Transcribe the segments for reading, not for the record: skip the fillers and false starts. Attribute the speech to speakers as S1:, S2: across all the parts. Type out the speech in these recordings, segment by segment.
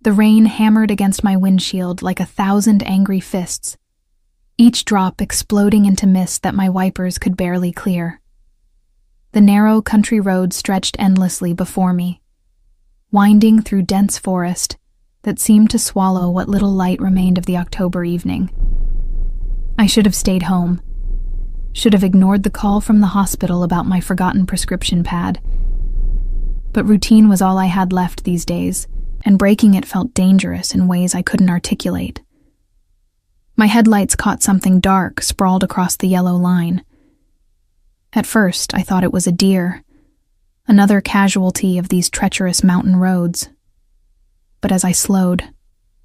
S1: The rain hammered against my windshield like 1,000 angry fists, each drop exploding into mist that my wipers could barely clear. The narrow country road stretched endlessly before me, winding through dense forest that seemed to swallow what little light remained of the October evening. I should have stayed home, should have ignored the call from the hospital about my forgotten prescription pad. But routine was all I had left these days, and breaking it felt dangerous in ways I couldn't articulate. My headlights caught something dark sprawled across the yellow line. At first, I thought it was a deer, another casualty of these treacherous mountain roads. But as I slowed,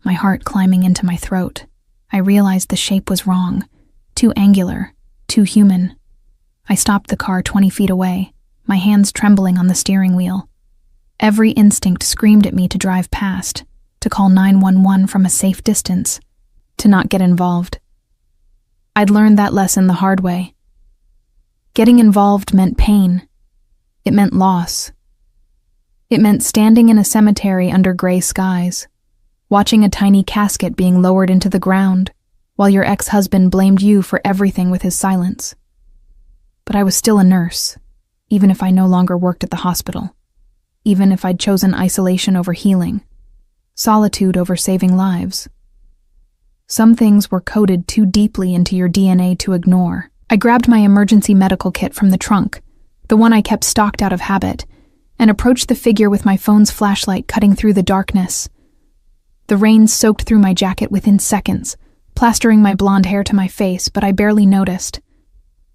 S1: my heart climbing into my throat, I realized the shape was wrong, too angular, too human. I stopped the car 20 feet away, my hands trembling on the steering wheel. Every instinct screamed at me to drive past, to call 911 from a safe distance, to not get involved. I'd learned that lesson the hard way. Getting involved meant pain. It meant loss. It meant standing in a cemetery under gray skies, watching a tiny casket being lowered into the ground, while your ex-husband blamed you for everything with his silence. But I was still a nurse, even if I no longer worked at the hospital, even if I'd chosen isolation over healing, solitude over saving lives. Some things were coded too deeply into your DNA to ignore. I grabbed my emergency medical kit from the trunk, the one I kept stocked out of habit, and approached the figure with my phone's flashlight cutting through the darkness. The rain soaked through my jacket within seconds, plastering my blonde hair to my face, but I barely noticed.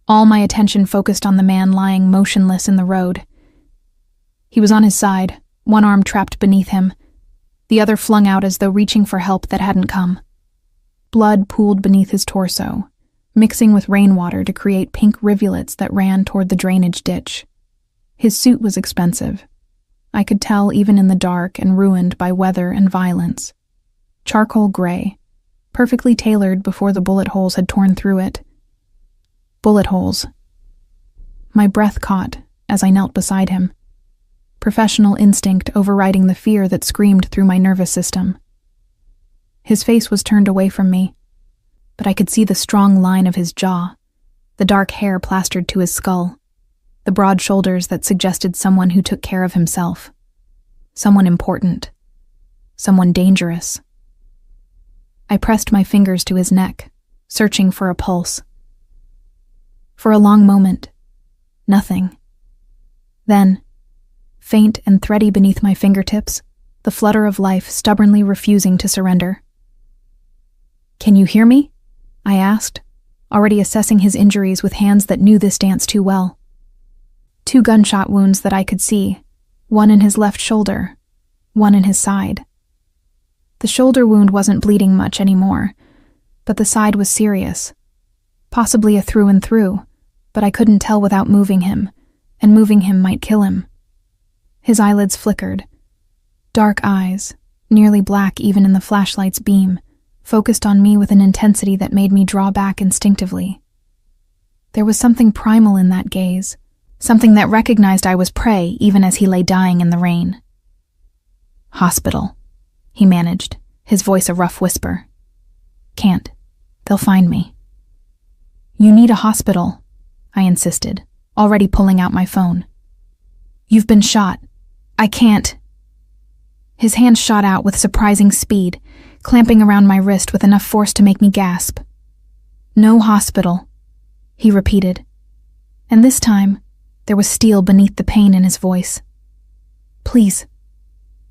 S1: All my attention focused on the man lying motionless in the road. He was on his side, one arm trapped beneath him, the other flung out as though reaching for help that hadn't come. Blood pooled beneath his torso, mixing with rainwater to create pink rivulets that ran toward the drainage ditch. His suit was expensive. I could tell even in the dark and ruined by weather and violence. Charcoal gray, perfectly tailored before the bullet holes had torn through it. Bullet holes. My breath caught as I knelt beside him, professional instinct overriding the fear that screamed through my nervous system. His face was turned away from me, but I could see the strong line of his jaw, the dark hair plastered to his skull, the broad shoulders that suggested someone who took care of himself, someone important, someone dangerous. I pressed my fingers to his neck, searching for a pulse. For a long moment, nothing. Then, faint and thready beneath my fingertips, the flutter of life stubbornly refusing to surrender. "Can you hear me?" I asked, already assessing his injuries with hands that knew this dance too well. 2 gunshot wounds that I could see, one in his left shoulder, one in his side. The shoulder wound wasn't bleeding much anymore, but the side was serious, possibly a through and through, but I couldn't tell without moving him, and moving him might kill him. His eyelids flickered. Dark eyes, nearly black even in the flashlight's beam, focused on me with an intensity that made me draw back instinctively. There was something primal in that gaze, something that recognized I was prey even as he lay dying in the rain. "Hospital," he managed, his voice a rough whisper. "Can't. They'll find me." "You need a hospital," I insisted, already pulling out my phone. "You've been shot. I can't." His hand shot out with surprising speed, clamping around my wrist with enough force to make me gasp. "No hospital," he repeated, and this time there was steel beneath the pain in his voice. "Please,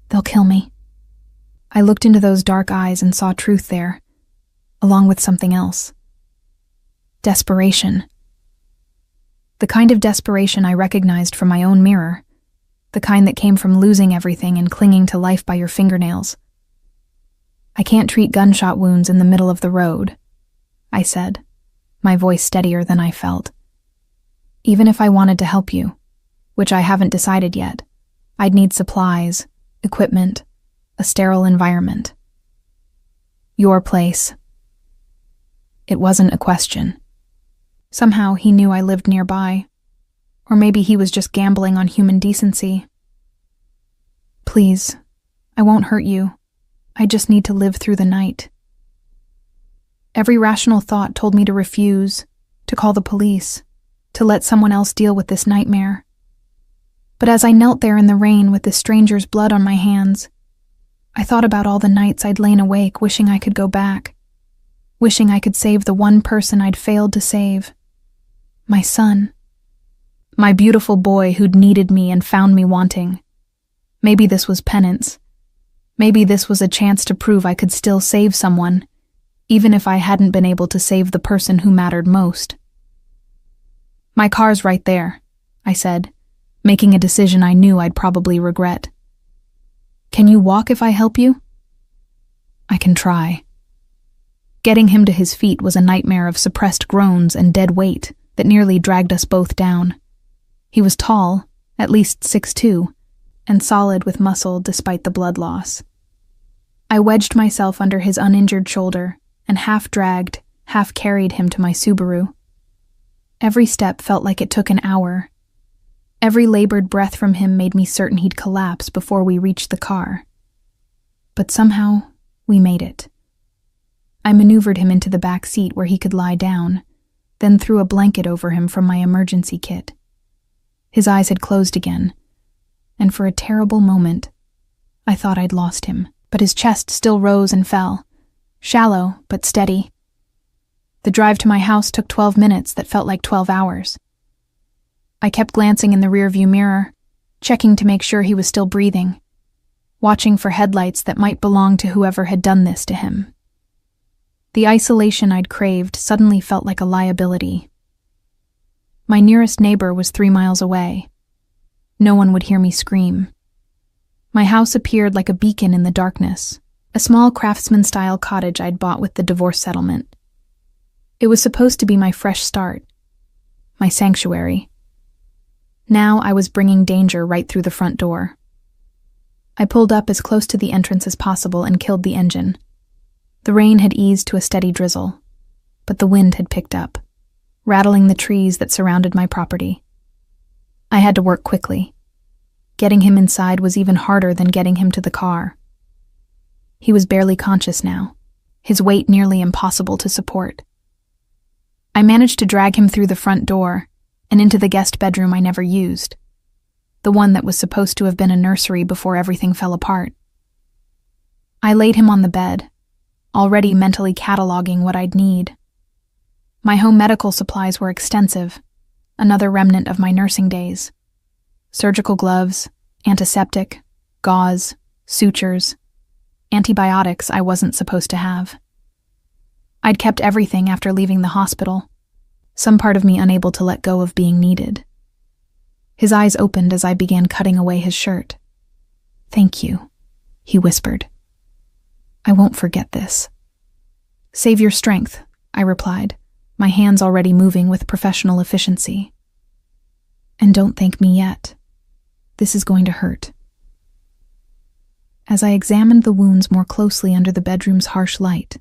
S1: they'll kill me." I looked into those dark eyes and saw truth there, along with something else. Desperation. The kind of desperation I recognized from my own mirror, the kind that came from losing everything and clinging to life by your fingernails. "I can't treat gunshot wounds in the middle of the road," I said, my voice steadier than I felt. "Even if I wanted to help you, which I haven't decided yet, I'd need supplies, equipment, a sterile environment. Your place." It wasn't a question. Somehow he knew I lived nearby, or maybe he was just gambling on human decency. "Please, I won't hurt you," I just need to live through the night. Every rational thought told me to refuse, to call the police, to let someone else deal with this nightmare. But as I knelt there in the rain with this stranger's blood on my hands, I thought about all the nights I'd lain awake wishing I could go back, wishing I could save the one person I'd failed to save. My son. My beautiful boy who'd needed me and found me wanting. Maybe this was penance. Maybe this was a chance to prove I could still save someone, even if I hadn't been able to save the person who mattered most. My car's right there, I said, making a decision I knew I'd probably regret. Can you walk if I help you? I can try. Getting him to his feet was a nightmare of suppressed groans and dead weight that nearly dragged us both down. He was tall, at least 6'2", and solid with muscle despite the blood loss. I wedged myself under his uninjured shoulder and half-dragged, half-carried him to my Subaru. Every step felt like it took an hour. Every labored breath from him made me certain he'd collapse before we reached the car. But somehow, we made it. I maneuvered him into the back seat where he could lie down, then threw a blanket over him from my emergency kit. His eyes had closed again, and for a terrible moment, I thought I'd lost him, but his chest still rose and fell, shallow but steady. The drive to my house took 12 minutes that felt like 12 hours. I kept glancing in the rearview mirror, checking to make sure he was still breathing, watching for headlights that might belong to whoever had done this to him. The isolation I'd craved suddenly felt like a liability. My nearest neighbor was 3 miles away. No one would hear me scream. My house appeared like a beacon in the darkness, a small craftsman-style cottage I'd bought with the divorce settlement. It was supposed to be my fresh start, my sanctuary. Now I was bringing danger right through the front door. I pulled up as close to the entrance as possible and killed the engine. The rain had eased to a steady drizzle, but the wind had picked up, rattling the trees that surrounded my property. I had to work quickly. Getting him inside was even harder than getting him to the car. He was barely conscious now, his weight nearly impossible to support. I managed to drag him through the front door and into the guest bedroom I never used, the one that was supposed to have been a nursery before everything fell apart. I laid him on the bed, already mentally cataloging what I'd need. My home medical supplies were extensive, another remnant of my nursing days. Surgical gloves, antiseptic, gauze, sutures, antibiotics I wasn't supposed to have. I'd kept everything after leaving the hospital, some part of me unable to let go of being needed. His eyes opened as I began cutting away his shirt. "Thank you," he whispered. "I won't forget this." "Save your strength," I replied, my hands already moving with professional efficiency. "And don't thank me yet. This is going to hurt." As I examined the wounds more closely under the bedroom's harsh light,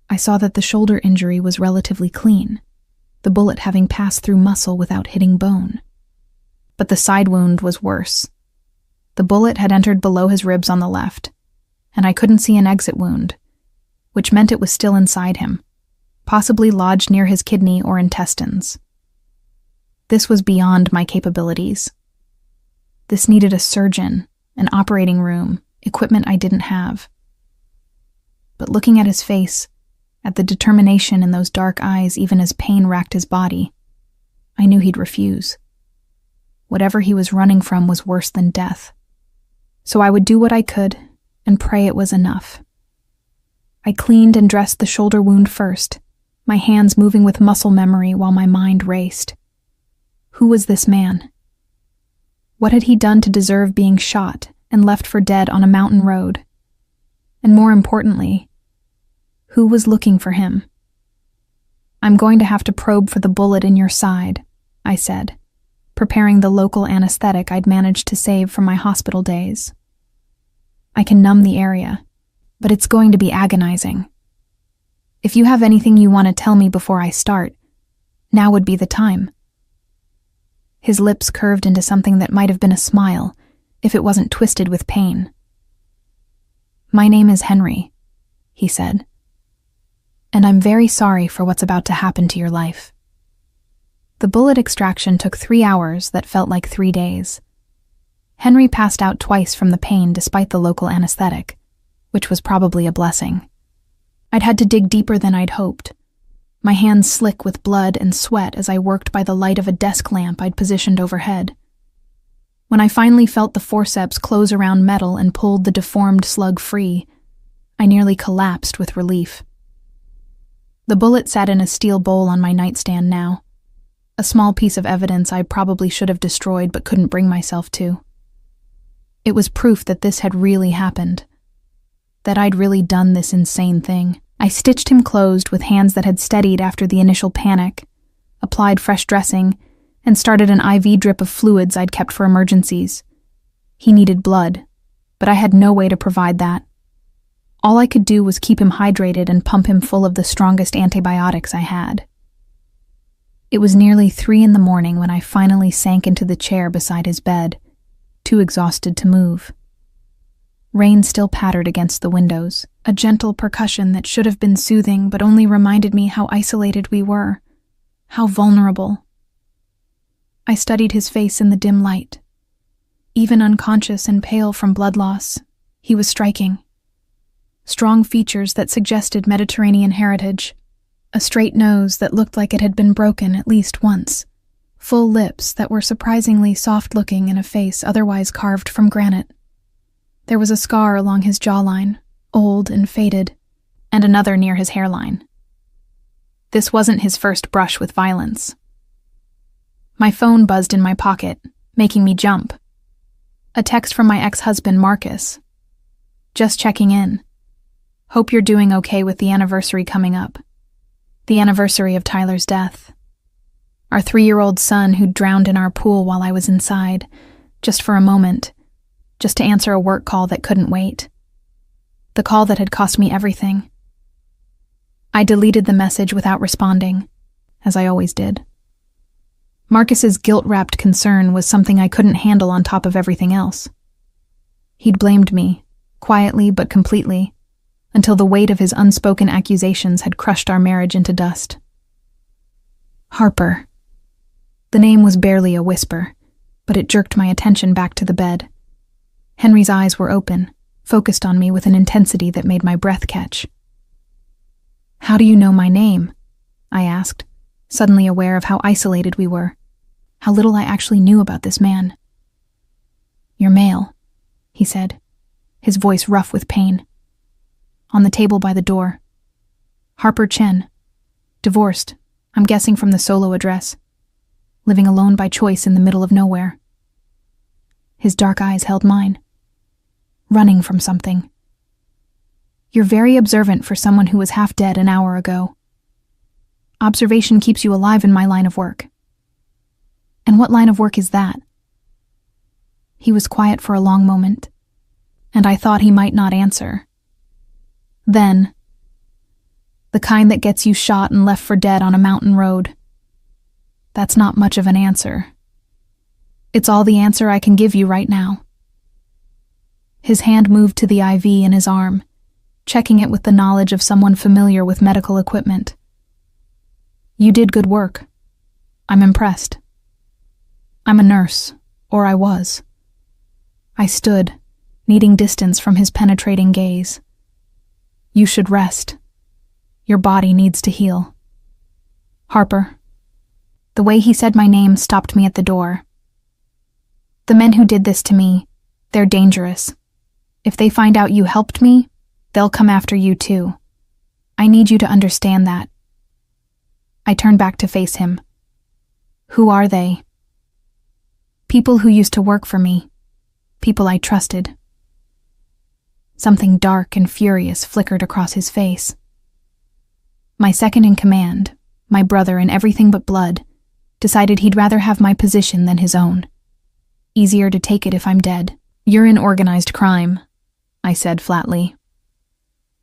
S1: I saw that the shoulder injury was relatively clean, the bullet having passed through muscle without hitting bone. But the side wound was worse. The bullet had entered below his ribs on the left, and I couldn't see an exit wound, which meant it was still inside him, possibly lodged near his kidney or intestines. This was beyond my capabilities. This needed a surgeon, an operating room, equipment I didn't have. But looking at his face, at the determination in those dark eyes even as pain racked his body, I knew he'd refuse. Whatever he was running from was worse than death. So I would do what I could and pray it was enough. I cleaned and dressed the shoulder wound first, my hands moving with muscle memory while my mind raced. Who was this man? What had he done to deserve being shot and left for dead on a mountain road? And more importantly, who was looking for him? "I'm going to have to probe for the bullet in your side," I said, preparing the local anesthetic I'd managed to save from my hospital days. "I can numb the area, but it's going to be agonizing. If you have anything you want to tell me before I start, now would be the time." His lips curved into something that might have been a smile, if it wasn't twisted with pain. "My name is Henry," he said, "and I'm very sorry for what's about to happen to your life." The bullet extraction took 3 hours that felt like 3 days. Henry passed out twice from the pain despite the local anesthetic, which was probably a blessing. I'd had to dig deeper than I'd hoped, my hands slick with blood and sweat as I worked by the light of a desk lamp I'd positioned overhead. When I finally felt the forceps close around metal and pulled the deformed slug free, I nearly collapsed with relief. The bullet sat in a steel bowl on my nightstand now, a small piece of evidence I probably should have destroyed but couldn't bring myself to. It was proof that this had really happened, that I'd really done this insane thing. I stitched him closed with hands that had steadied after the initial panic, applied fresh dressing, and started an IV drip of fluids I'd kept for emergencies. He needed blood, but I had no way to provide that. All I could do was keep him hydrated and pump him full of the strongest antibiotics I had. It was nearly 3 in the morning when I finally sank into the chair beside his bed, too exhausted to move. Rain still pattered against the windows, a gentle percussion that should have been soothing but only reminded me how isolated we were, how vulnerable. I studied his face in the dim light. Even unconscious and pale from blood loss, he was striking. Strong features that suggested Mediterranean heritage, a straight nose that looked like it had been broken at least once, full lips that were surprisingly soft-looking in a face otherwise carved from granite. There was a scar along his jawline, old and faded, and another near his hairline. This wasn't his first brush with violence. My phone buzzed in my pocket, making me jump. A text from my ex-husband, Marcus. "Just checking in. Hope you're doing okay with the anniversary coming up. The anniversary of Tyler's death. Our 3-year-old son who drowned in our pool while I was inside, just for a moment, just to answer a work call that couldn't wait. The call that had cost me everything." I deleted the message without responding, as I always did. Marcus's guilt-wrapped concern was something I couldn't handle on top of everything else. He'd blamed me, quietly but completely, until the weight of his unspoken accusations had crushed our marriage into dust. Harper. The name was barely a whisper, but it jerked my attention back to the bed. Henry's eyes were open, focused on me with an intensity that made my breath catch. "How do you know my name?" I asked, suddenly aware of how isolated we were, how little I actually knew about this man. "You're male," he said, his voice rough with pain. On the table by the door. "Harper Chen. Divorced, I'm guessing from the solo address. Living alone by choice in the middle of nowhere." His dark eyes held mine. "Running from something. You're very observant for someone who was half dead an hour ago. Observation keeps you alive in my line of work." "And what line of work is that?" He was quiet for a long moment, and I thought he might not answer. Then, "The kind that gets you shot and left for dead on a mountain road." "That's not much of an answer. It's all the answer I can give you right now." His hand moved to the IV in his arm, checking it with the knowledge of someone familiar with medical equipment. "You did good work. I'm impressed. I'm a nurse, or I was." I stood, needing distance from his penetrating gaze. "You should rest. Your body needs to heal." "Harper." The way he said my name stopped me at the door. "The men who did this to me, they're dangerous. If they find out you helped me, they'll come after you too. I need you to understand that." I turned back to face him. "Who are they?" "People who used to work for me. People I trusted." Something dark and furious flickered across his face. My second in command, my brother in everything but blood, decided he'd rather have my position than his own. Easier to take it if I'm dead. "You're in organized crime," I said flatly.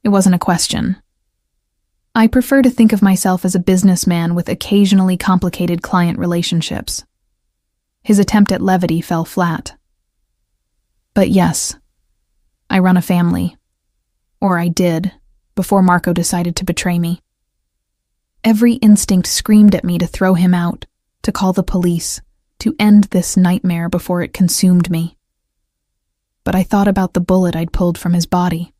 S1: It wasn't a question. I prefer to think of myself as a businessman with occasionally complicated client relationships. His attempt at levity fell flat. "But yes, I run a family. Or I did, before Marco decided to betray me. Every instinct screamed at me to throw him out, to call the police, to end this nightmare before it consumed me. But I thought about the bullet I'd pulled from his body,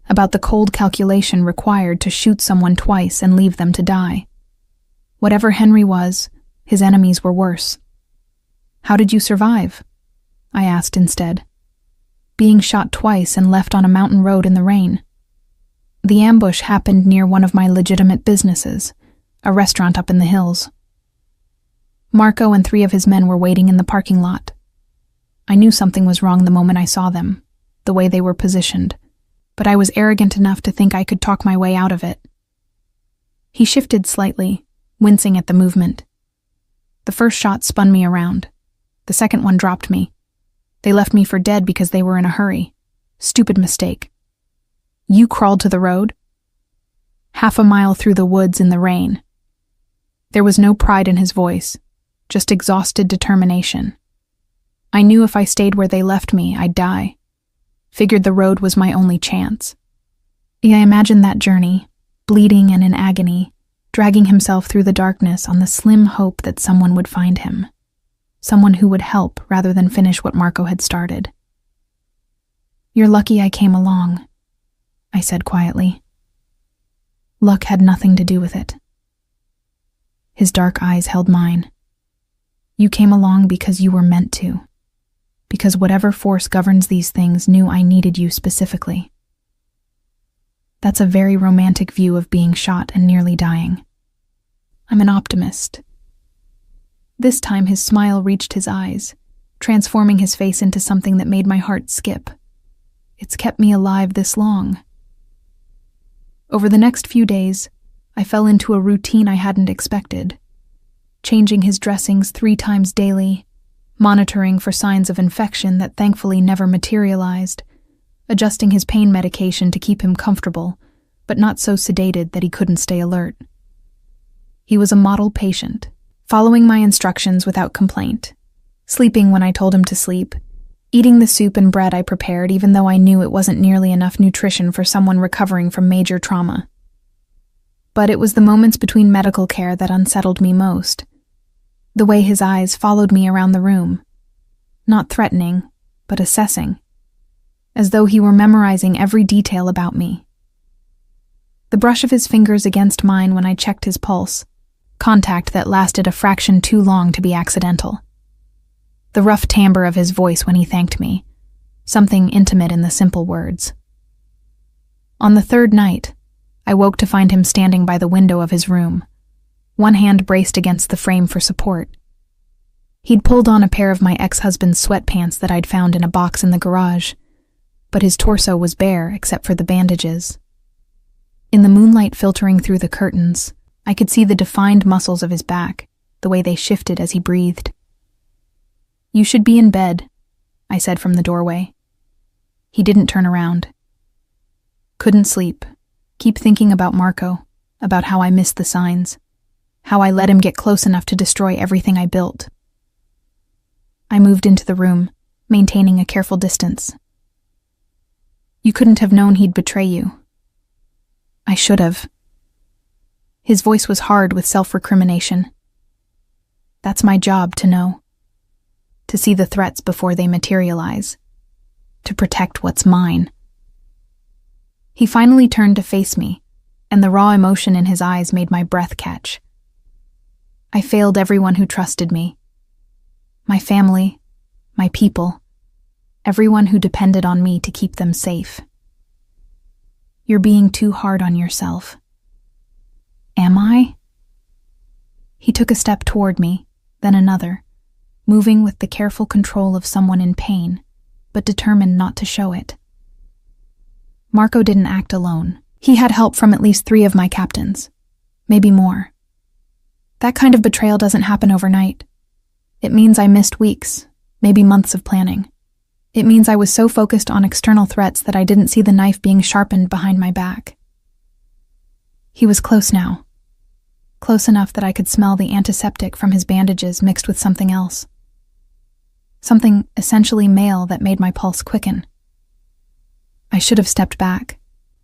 S1: about the cold calculation required to shoot someone twice and leave them to die. Whatever Henry was, his enemies were worse. How did you survive? I asked instead. Being shot twice and left on a mountain road in the rain. The ambush happened near one of my legitimate businesses, a restaurant up in the hills. Marco and 3 of his men were waiting in the parking lot. I knew something was wrong the moment I saw them, the way they were positioned, but I was arrogant enough to think I could talk my way out of it. He shifted slightly, wincing at the movement. The first shot spun me around. The second one dropped me. They left me for dead because they were in a hurry. Stupid mistake. You crawled to the road? Half a mile through the woods in the rain. There was no pride in his voice, just exhausted determination. I knew if I stayed where they left me, I'd die. Figured the road was my only chance. I imagined that journey, bleeding and in agony, dragging himself through the darkness on the slim hope that someone would find him. Someone who would help rather than finish what Marco had started. You're lucky I came along, I said quietly. Luck had nothing to do with it. His dark eyes held mine. You came along because you were meant to. Because whatever force governs these things knew I needed you specifically. That's a very romantic view of being shot and nearly dying. I'm an optimist. This time his smile reached his eyes, transforming his face into something that made my heart skip. It's kept me alive this long. Over the next few days, I fell into a routine I hadn't expected. Changing his dressings 3 times daily, monitoring for signs of infection that thankfully never materialized, adjusting his pain medication to keep him comfortable, but not so sedated that he couldn't stay alert. He was a model patient, following my instructions without complaint, sleeping when I told him to sleep, eating the soup and bread I prepared even though I knew it wasn't nearly enough nutrition for someone recovering from major trauma. But it was the moments between medical care that unsettled me most. The way his eyes followed me around the room, not threatening, but assessing, as though he were memorizing every detail about me. The brush of his fingers against mine when I checked his pulse, contact that lasted a fraction too long to be accidental. The rough timbre of his voice when he thanked me, something intimate in the simple words. On the 3rd night, I woke to find him standing by the window of his room, one hand braced against the frame for support. He'd pulled on a pair of my ex-husband's sweatpants that I'd found in a box in the garage, but his torso was bare except for the bandages. In the moonlight filtering through the curtains, I could see the defined muscles of his back, the way they shifted as he breathed. You should be in bed, I said from the doorway. He didn't turn around. Couldn't sleep. Keep thinking about Marco, about how I missed the signs, how I let him get close enough to destroy everything I built. I moved into the room, maintaining a careful distance. You couldn't have known he'd betray you. I should have. His voice was hard with self-recrimination. That's my job to know. To see the threats before they materialize. To protect what's mine. He finally turned to face me, and the raw emotion in his eyes made my breath catch. I failed everyone who trusted me. My family, my people, everyone who depended on me to keep them safe. You're being too hard on yourself. Am I? He took a step toward me, then another, moving with the careful control of someone in pain, but determined not to show it. Marco didn't act alone. He had help from at least 3 of my captains, maybe more. That kind of betrayal doesn't happen overnight. It means I missed weeks, maybe months of planning. It means I was so focused on external threats that I didn't see the knife being sharpened behind my back. He was close now. Close enough that I could smell the antiseptic from his bandages mixed with something else. Something essentially male that made my pulse quicken. I should have stepped back,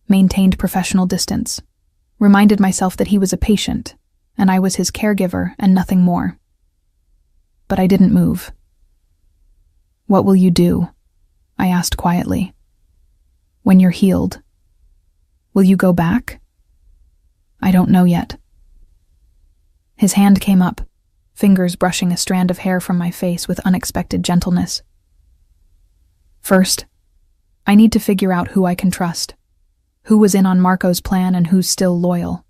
S1: maintained professional distance, reminded myself that he was a patient, and I was his caregiver and nothing more. But I didn't move. "What will you do?" I asked quietly. "When you're healed. Will you go back?" "I don't know yet." His hand came up, fingers brushing a strand of hair from my face with unexpected gentleness. "First, I need to figure out who I can trust, who was in on Marco's plan and who's still loyal.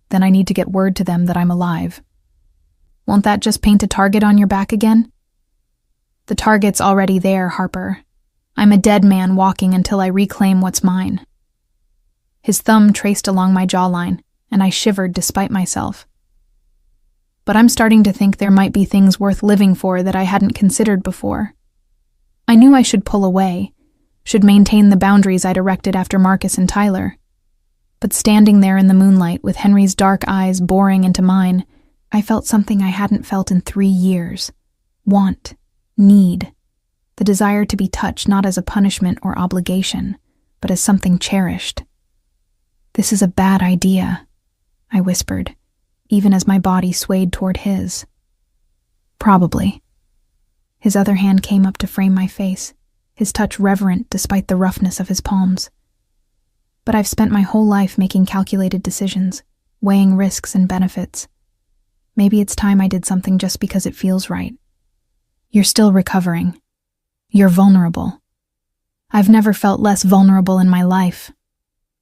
S1: Then I need to get word to them that I'm alive." "Won't that just paint a target on your back again?" "The target's already there, Harper. I'm a dead man walking until I reclaim what's mine." His thumb traced along my jawline, and I shivered despite myself. "But I'm starting to think there might be things worth living for that I hadn't considered before. I knew I should pull away, should maintain the boundaries I'd erected after Marcus and Tyler. But standing there in the moonlight with Henry's dark eyes boring into mine, I felt something I hadn't felt in 3 years. Want, need, the desire to be touched not as a punishment or obligation, but as something cherished. "This is a bad idea," I whispered, even as my body swayed toward his. "Probably." His other hand came up to frame my face, his touch reverent despite the roughness of his palms. "But I've spent my whole life making calculated decisions, weighing risks and benefits. Maybe it's time I did something just because it feels right. You're still recovering. You're vulnerable. I've never felt less vulnerable in my life."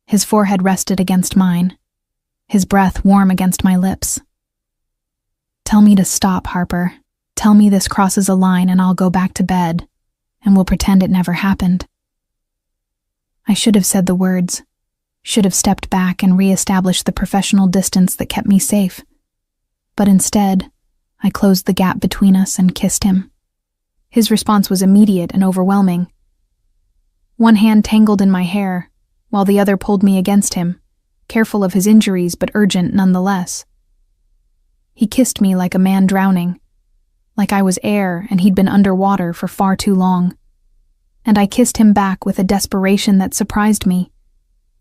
S1: His forehead rested against mine, his breath warm against my lips. "Tell me to stop, Harper. Tell me this crosses a line and I'll go back to bed, and we'll pretend it never happened." I should have said the words, should have stepped back and re-established the professional distance that kept me safe. But instead, I closed the gap between us and kissed him. His response was immediate and overwhelming. One hand tangled in my hair, while the other pulled me against him, careful of his injuries but urgent nonetheless. He kissed me like a man drowning, like I was air and he'd been underwater for far too long. And I kissed him back with a desperation that surprised me.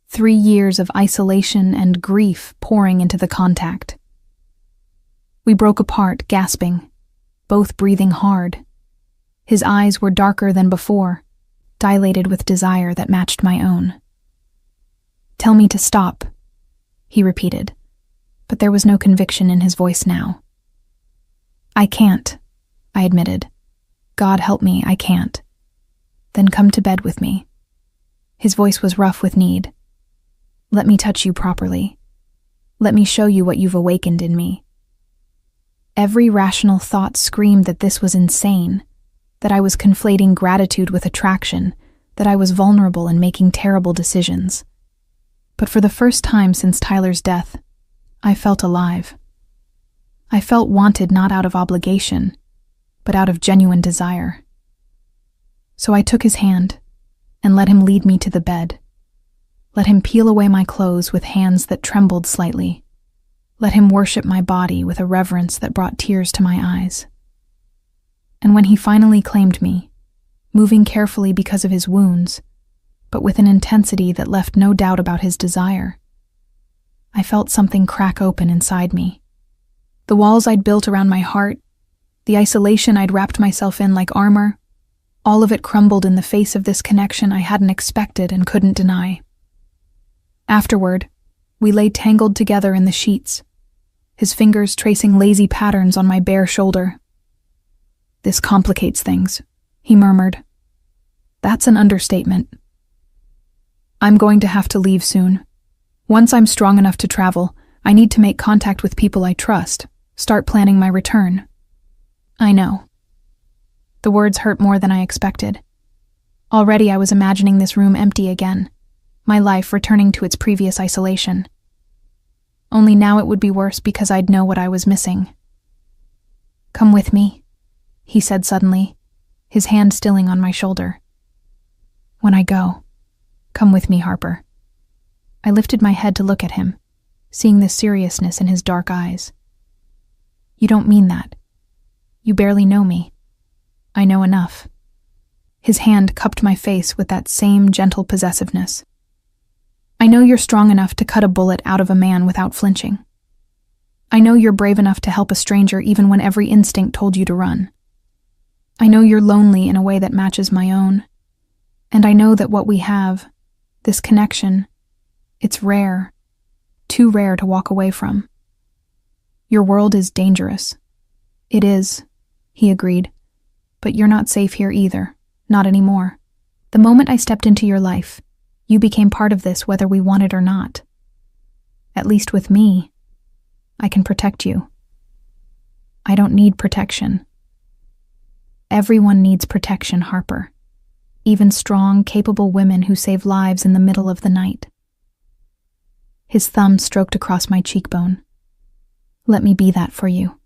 S1: 3 years of isolation and grief pouring into the contact. We broke apart, gasping, both breathing hard. His eyes were darker than before, dilated with desire that matched my own. "Tell me to stop," he repeated, but there was no conviction in his voice now. "I can't," I admitted. "God help me, I can't." "Then come to bed with me." His voice was rough with need. "Let me touch you properly. Let me show you what you've awakened in me." Every rational thought screamed that this was insane, that I was conflating gratitude with attraction, that I was vulnerable and making terrible decisions. But for the first time since Tyler's death, I felt alive. I felt wanted not out of obligation, but out of genuine desire. So I took his hand and let him lead me to the bed. Let him peel away my clothes with hands that trembled slightly. Let him worship my body with a reverence that brought tears to my eyes. And when he finally claimed me, moving carefully because of his wounds, but with an intensity that left no doubt about his desire, I felt something crack open inside me. The walls I'd built around my heart, the isolation I'd wrapped myself in like armor, all of it crumbled in the face of this connection I hadn't expected and couldn't deny. Afterward, we lay tangled together in the sheets, his fingers tracing lazy patterns on my bare shoulder. "This complicates things," he murmured. "That's an understatement." "I'm going to have to leave soon. Once I'm strong enough to travel, I need to make contact with people I trust, start planning my return." "I know." The words hurt more than I expected. Already I was imagining this room empty again, my life returning to its previous isolation. Only now it would be worse because I'd know what I was missing. "Come with me," he said suddenly, his hand stilling on my shoulder. "When I go, come with me, Harper." I lifted my head to look at him, seeing the seriousness in his dark eyes. "You don't mean that. You barely know me." "I know enough." His hand cupped my face with that same gentle possessiveness. I know you're strong enough to cut a bullet out of a man without flinching. I know you're brave enough to help a stranger even when every instinct told you to run. I know you're lonely in a way that matches my own. And I know that what we have, this connection, it's rare, too rare to walk away from. Your world is dangerous. It is, he agreed, but you're not safe here either, not anymore. The moment I stepped into your life, you became part of this whether we want it or not. At least with me, I can protect you. I don't need protection. Everyone needs protection, Harper. Even strong, capable women who save lives in the middle of the night. His thumb stroked across my cheekbone. Let me be that for you.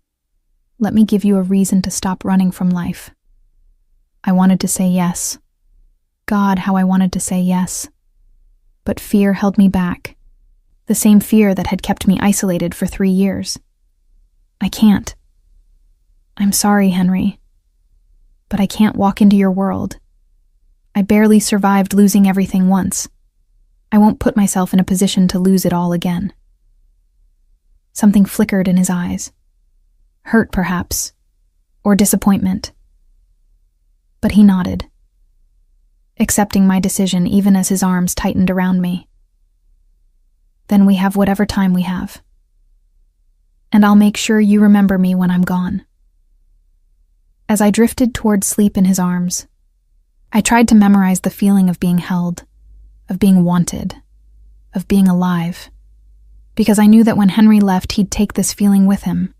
S1: Let me give you a reason to stop running from life. I wanted to say yes. God, how I wanted to say yes. But fear held me back. The same fear that had kept me isolated for 3 years. I can't. I'm sorry, Henry. But I can't walk into your world. I barely survived losing everything once. I won't put myself in a position to lose it all again. Something flickered in his eyes. Hurt, perhaps, or disappointment. But he nodded, accepting my decision even as his arms tightened around me. Then we have whatever time we have. And I'll make sure you remember me when I'm gone. As I drifted toward sleep in his arms, I tried to memorize the feeling of being held, of being wanted, of being alive, because I knew that when Henry left, he'd take this feeling with him,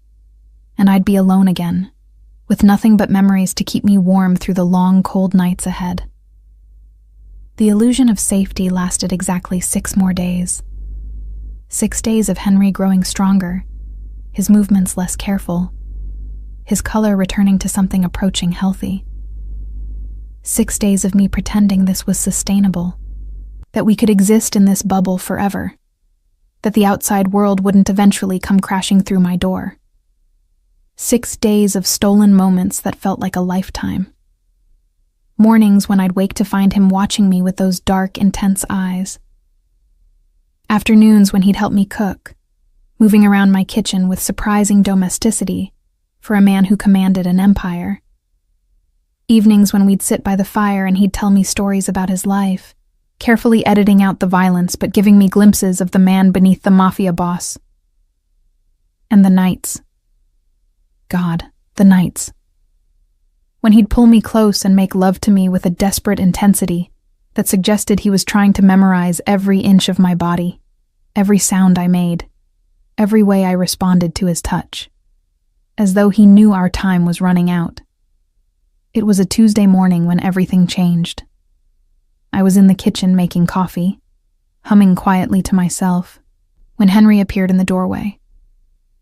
S1: and I'd be alone again, with nothing but memories to keep me warm through the long, cold nights ahead. The illusion of safety lasted exactly 6 more days. 6 days of Henry growing stronger, his movements less careful, his color returning to something approaching healthy. 6 days of me pretending this was sustainable, that we could exist in this bubble forever, that the outside world wouldn't eventually come crashing through my door. 6 days of stolen moments that felt like a lifetime. Mornings when I'd wake to find him watching me with those dark, intense eyes. Afternoons when he'd help me cook, moving around my kitchen with surprising domesticity for a man who commanded an empire. Evenings when we'd sit by the fire and he'd tell me stories about his life, carefully editing out the violence but giving me glimpses of the man beneath the Mafia boss. And the nights. God, the nights. When he'd pull me close and make love to me with a desperate intensity that suggested he was trying to memorize every inch of my body, every sound I made, every way I responded to his touch, as though he knew our time was running out. It was a Tuesday morning when everything changed. I was in the kitchen making coffee, humming quietly to myself, when Henry appeared in the doorway.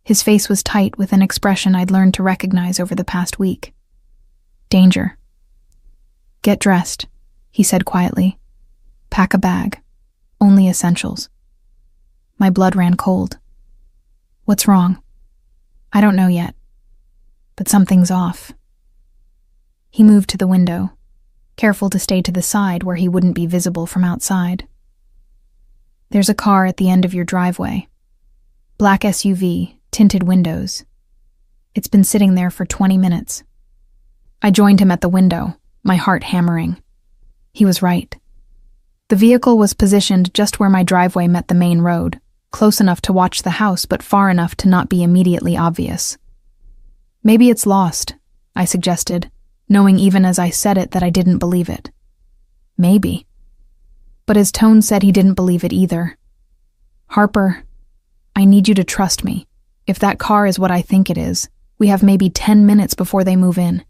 S1: His face was tight with an expression I'd learned to recognize over the past week. Danger. Get dressed, he said quietly. Pack a bag. Only essentials. My blood ran cold. What's wrong? I don't know yet, but something's off. He moved to the window, careful to stay to the side where he wouldn't be visible from outside. There's a car at the end of your driveway. Black SUV, tinted windows. It's been sitting there for 20 minutes. I joined him at the window, my heart hammering. He was right. The vehicle was positioned just where my driveway met the main road, close enough to watch the house but far enough to not be immediately obvious. Maybe it's lost, I suggested, knowing even as I said it that I didn't believe it. Maybe. But his tone said he didn't believe it either. Harper, I need you to trust me. If that car is what I think it is, we have maybe 10 minutes before they move in.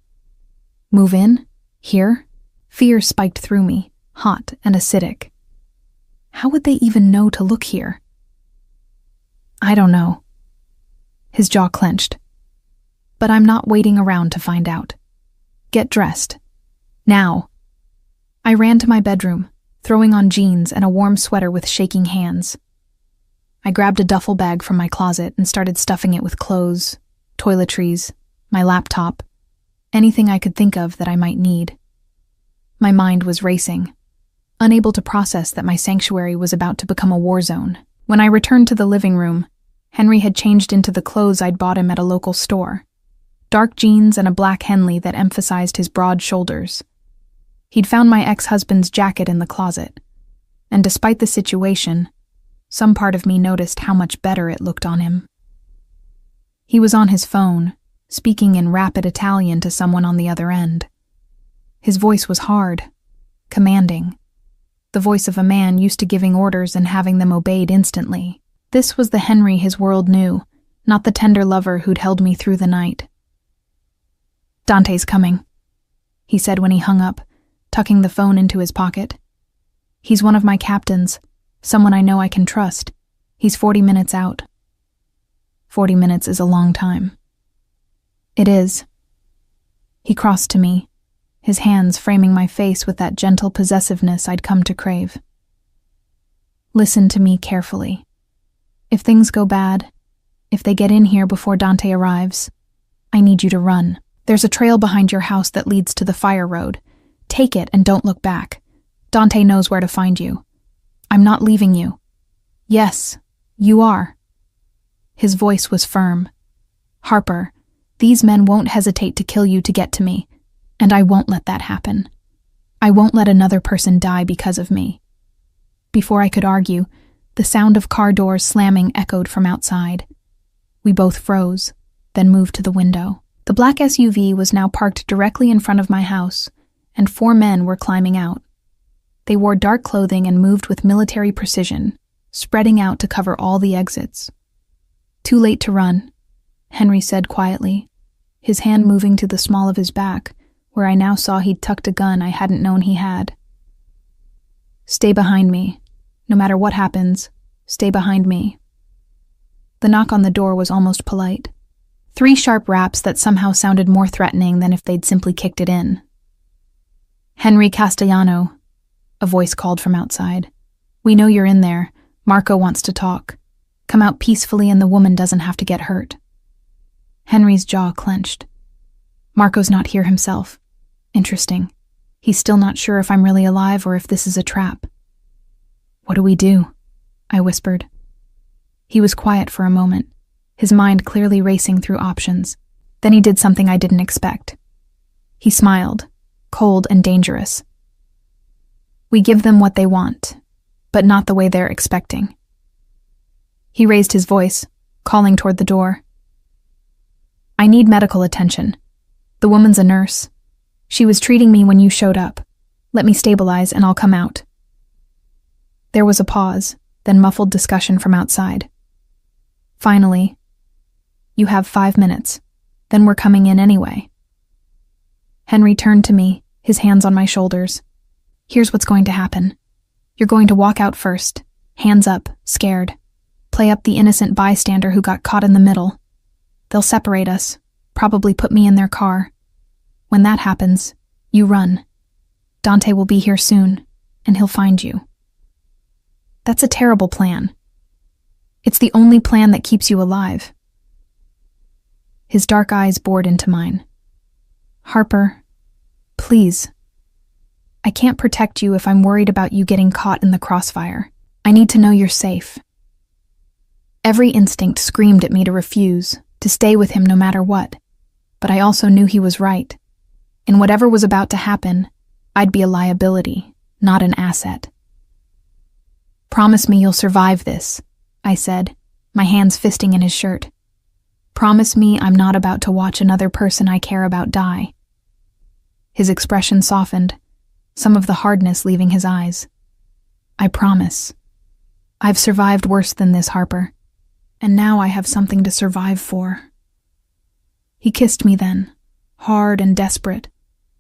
S1: Move in? Here? Fear spiked through me, hot and acidic. How would they even know to look here? I don't know. His jaw clenched. But I'm not waiting around to find out. Get dressed. Now. I ran to my bedroom, throwing on jeans and a warm sweater with shaking hands. I grabbed a duffel bag from my closet and started stuffing it with clothes, toiletries, my laptop, anything I could think of that I might need. My mind was racing. unable to process that my sanctuary was about to become a war zone. When I returned to the living room, Henry had changed into the clothes I'd bought him at a local store. Dark jeans and a black Henley that emphasized his broad shoulders. He'd found my ex-husband's jacket in the closet, and despite the situation, some part of me noticed how much better it looked on him. He was on his phone, speaking in rapid Italian to someone on the other end. His voice was hard, commanding, the voice of a man used to giving orders and having them obeyed instantly. This was the Henry his world knew, not the tender lover who'd held me through the night. "Dante's coming," he said when he hung up, tucking the phone into his pocket. "He's one of my captains, someone I know I can trust. He's 40 minutes out." 40 minutes is a long time. It is. He crossed to me, his hands framing my face with that gentle possessiveness I'd come to crave. "Listen to me carefully. If things go bad, if they get in here before Dante arrives, I need you to run. There's a trail behind your house that leads to the fire road. Take it and don't look back. Dante knows where to find you. I'm not leaving you." "Yes, you are." His voice was firm. "Harper, these men won't hesitate to kill you to get to me, and I won't let that happen. I won't let another person die because of me." Before I could argue, the sound of car doors slamming echoed from outside. We both froze, then moved to the window. The black SUV was now parked directly in front of my house, and 4 men were climbing out. They wore dark clothing and moved with military precision, spreading out to cover all the exits. "Too late to run," Henry said quietly, his hand moving to the small of his back, where I now saw he'd tucked a gun I hadn't known he had. "Stay behind me. No matter what happens, stay behind me." The knock on the door was almost polite. 3 sharp raps that somehow sounded more threatening than if they'd simply kicked it in. "Henry Castellano," a voice called from outside. "We know you're in there. Marco wants to talk. Come out peacefully and the woman doesn't have to get hurt." Henry's jaw clenched. "Marco's not here himself. Interesting. He's still not sure if I'm really alive or if this is a trap." "What do we do?" I whispered. He was quiet for a moment, his mind clearly racing through options. Then he did something I didn't expect. He smiled, cold and dangerous. "We give them what they want, but not the way they're expecting." He raised his voice, calling toward the door. "I need medical attention. The woman's a nurse. She was treating me when you showed up. Let me stabilize and I'll come out." There was a pause, then muffled discussion from outside. Finally, "You have 5 minutes. Then we're coming in anyway." Henry turned to me, his hands on my shoulders. "Here's what's going to happen. You're going to walk out first, hands up, scared. Play up the innocent bystander who got caught in the middle. They'll separate us, probably put me in their car. When that happens, you run. Dante will be here soon, and he'll find you." "That's a terrible plan. It's the only plan that keeps you alive." His dark eyes bored into mine. "Harper, please. I can't protect you if I'm worried about you getting caught in the crossfire. I need to know you're safe." Every instinct screamed at me to refuse, to stay with him no matter what, but I also knew he was right. In whatever was about to happen, I'd be a liability, not an asset. "Promise me you'll survive this," I said, my hands fisting in his shirt. "Promise me I'm not about to watch another person I care about die." His expression softened, some of the hardness leaving his eyes. "I promise. I've survived worse than this, Harper, and now I have something to survive for." He kissed me then, hard and desperate,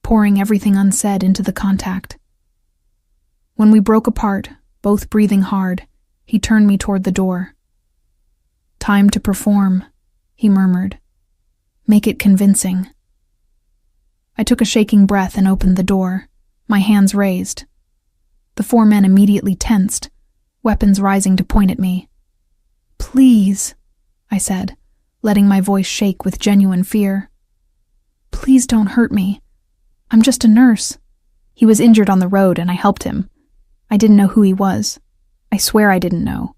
S1: pouring everything unsaid into the contact. When we broke apart, both breathing hard, he turned me toward the door. "Time to perform," he murmured. "Make it convincing." I took a shaking breath and opened the door, my hands raised. The 4 men immediately tensed, weapons rising to point at me. "Please," I said, letting my voice shake with genuine fear. "Please don't hurt me. I'm just a nurse." He was injured on the road and I helped him. I didn't know who he was. I swear I didn't know.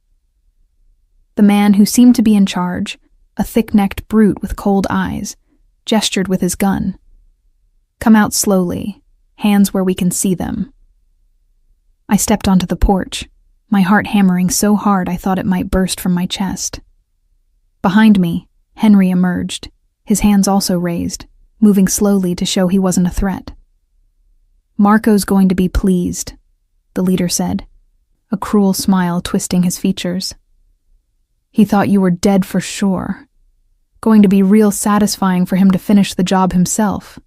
S1: The man who seemed to be in charge, a thick-necked brute with cold eyes, gestured with his gun. "Come out slowly, hands where we can see them." I stepped onto the porch, my heart hammering so hard I thought it might burst from my chest. Behind me, Henry emerged, his hands also raised, moving slowly to show he wasn't a threat. "Marco's going to be pleased," the leader said, a cruel smile twisting his features. "He thought you were dead for sure. Going to be real satisfying for him to finish the job himself.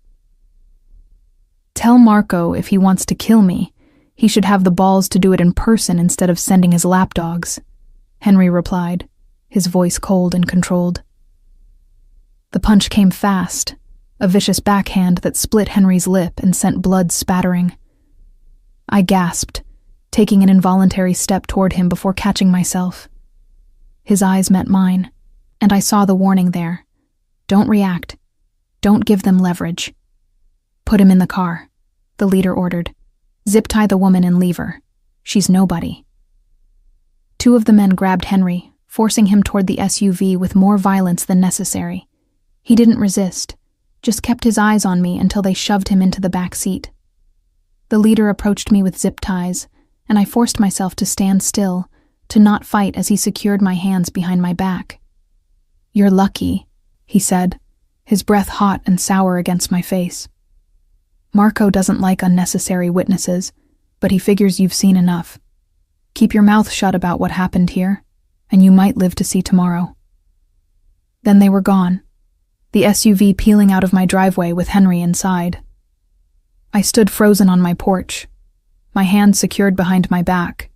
S1: Tell Marco if he wants to kill me, he should have the balls to do it in person instead of sending his lapdogs," Henry replied, his voice cold and controlled. The punch came fast, a vicious backhand that split Henry's lip and sent blood spattering. I gasped, taking an involuntary step toward him before catching myself. His eyes met mine, and I saw the warning there. Don't react. Don't give them leverage. "Put him in the car," the leader ordered. "Zip-tie the woman and leave her. She's nobody." Two of the men grabbed Henry, forcing him toward the SUV with more violence than necessary. He didn't resist, just kept his eyes on me until they shoved him into the back seat. The leader approached me with zip ties, and I forced myself to stand still, to not fight as he secured my hands behind my back. "You're lucky," he said, his breath hot and sour against my face. "Marco doesn't like unnecessary witnesses, but he figures you've seen enough. Keep your mouth shut about what happened here, and you might live to see tomorrow." Then they were gone, the SUV peeling out of my driveway with Henry inside. I stood frozen on my porch, my hands secured behind my back,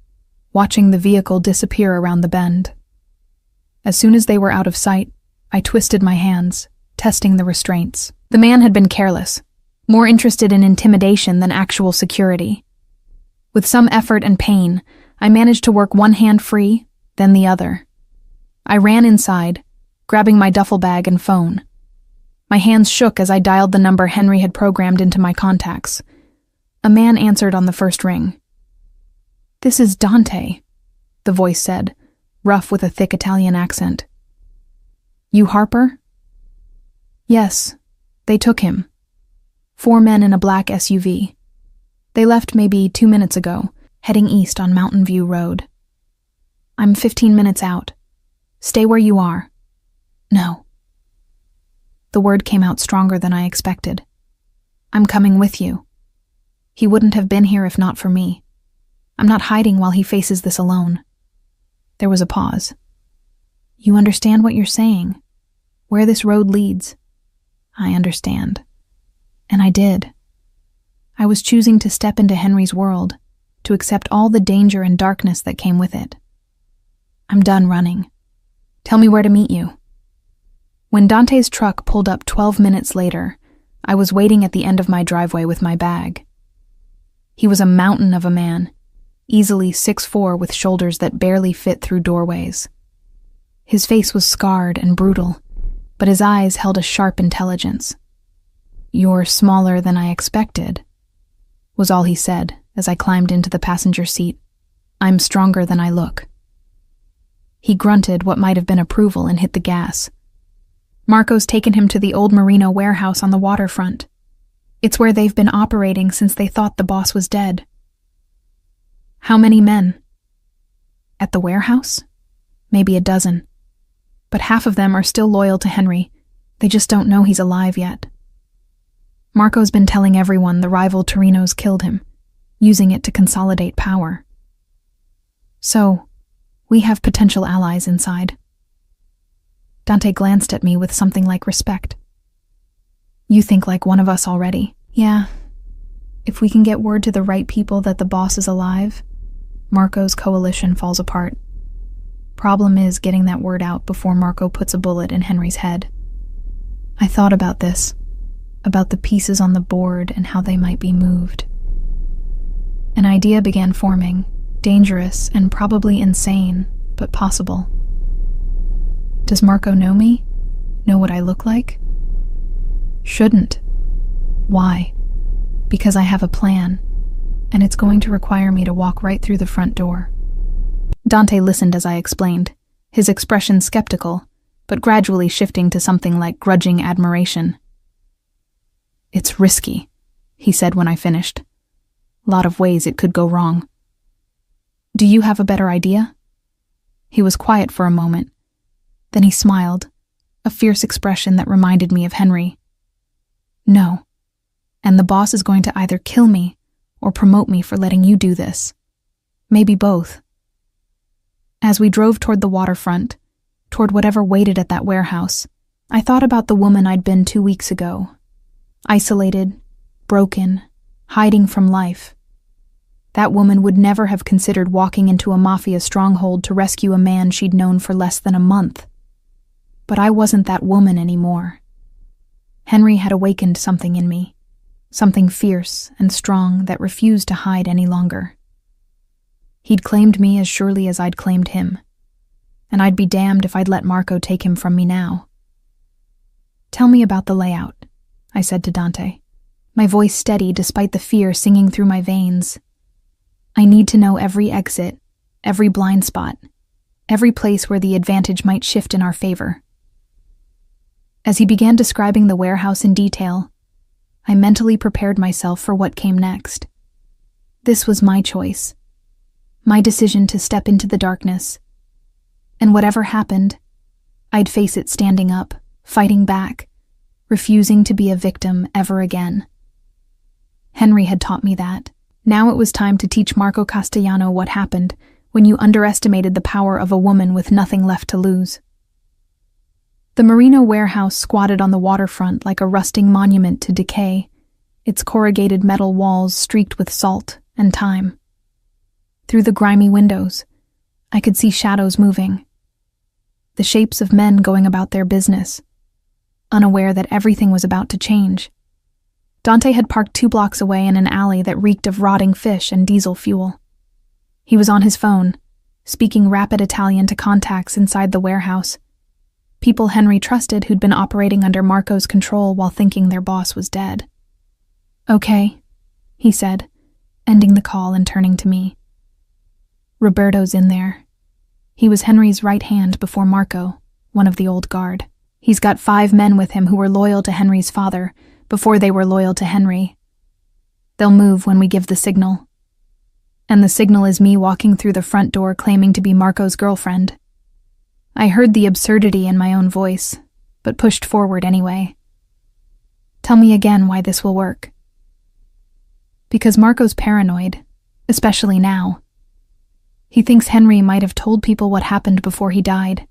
S1: watching the vehicle disappear around the bend. As soon as they were out of sight, I twisted my hands, testing the restraints. The man had been careless, more interested in intimidation than actual security. With some effort and pain, I managed to work one hand free, then the other. I ran inside, grabbing my duffel bag and phone. My hands shook as I dialed the number Henry had programmed into my contacts. A man answered on the first ring. "This is Dante," the voice said, rough with a thick Italian accent. "You Harper?" "Yes, they took him. 4 men in a black SUV. They left maybe 2 minutes ago, heading east on Mountain View Road. I'm 15 minutes out. Stay where you are." "No." The word came out stronger than I expected. "I'm coming with you. He wouldn't have been here if not for me. I'm not hiding while he faces this alone." There was a pause. "You understand what you're saying? Where this road leads?" "I understand." And I did. I was choosing to step into Henry's world, to accept all the danger and darkness that came with it. "I'm done running. Tell me where to meet you." When Dante's truck pulled up 12 minutes later, I was waiting at the end of my driveway with my bag. He was a mountain of a man, easily 6'4" with shoulders that barely fit through doorways. His face was scarred and brutal, but his eyes held a sharp intelligence. "You're smaller than I expected," was all he said as I climbed into the passenger seat. "I'm stronger than I look." He grunted what might have been approval and hit the gas. "Marco's taken him to the old Merino warehouse on the waterfront. It's where they've been operating since they thought the boss was dead." "How many men?" "At the warehouse? Maybe a dozen. But half of them are still loyal to Henry. They just don't know he's alive yet. Marco's been telling everyone the rival Torinos killed him, using it to consolidate power. So, we have potential allies inside." Dante glanced at me with something like respect. "You think like one of us already?" "Yeah. If we can get word to the right people that the boss is alive, Marco's coalition falls apart. Problem is getting that word out before Marco puts a bullet in Henry's head." I thought about this, about the pieces on the board and how they might be moved. An idea began forming, dangerous and probably insane, but possible. Does Marco know me? Know what I look like? Shouldn't. Why? Because I have a plan. and it's going to require me to walk right through the front door. Dante listened as I explained, his expression skeptical, but gradually shifting to something like grudging admiration. "It's risky," he said when I finished. "Lot of ways it could go wrong." "Do you have a better idea?" He was quiet for a moment. Then he smiled, a fierce expression that reminded me of Henry. "No. And the boss is going to either kill me or promote me for letting you do this. Maybe both." As we drove toward the waterfront, toward whatever waited at that warehouse, I thought about the woman I'd been 2 weeks ago. Isolated, broken, hiding from life. That woman would never have considered walking into a Mafia stronghold to rescue a man she'd known for less than a month. But I wasn't that woman anymore. Henry had awakened something in me, something fierce and strong that refused to hide any longer. He'd claimed me as surely as I'd claimed him, and I'd be damned if I'd let Marco take him from me now. "Tell me about the layout," I said to Dante, my voice steady despite the fear singing through my veins. "I need to know every exit, every blind spot, every place where the advantage might shift in our favor." As he began describing the warehouse in detail, I mentally prepared myself for what came next. This was my choice, my decision to step into the darkness, and whatever happened, I'd face it standing up, fighting back, refusing to be a victim ever again. Henry had taught me that. Now it was time to teach Marco Castellano what happened when you underestimated the power of a woman with nothing left to lose. The Merino warehouse squatted on the waterfront like a rusting monument to decay, its corrugated metal walls streaked with salt and time. Through the grimy windows, I could see shadows moving, the shapes of men going about their business, unaware that everything was about to change. Dante had parked 2 blocks away in an alley that reeked of rotting fish and diesel fuel. He was on his phone, speaking rapid Italian to contacts inside the warehouse, people Henry trusted who'd been operating under Marco's control while thinking their boss was dead. "Okay," he said, ending the call and turning to me. "Roberto's in there. He was Henry's right hand before Marco, one of the old guard. He's got 5 men with him who were loyal to Henry's father before they were loyal to Henry. They'll move when we give the signal. And the signal is me walking through the front door claiming to be Marco's girlfriend." I heard the absurdity in my own voice, but pushed forward anyway. "Tell me again why this will work." "Because Marco's paranoid, especially now. He thinks Henry might have told people what happened before he died.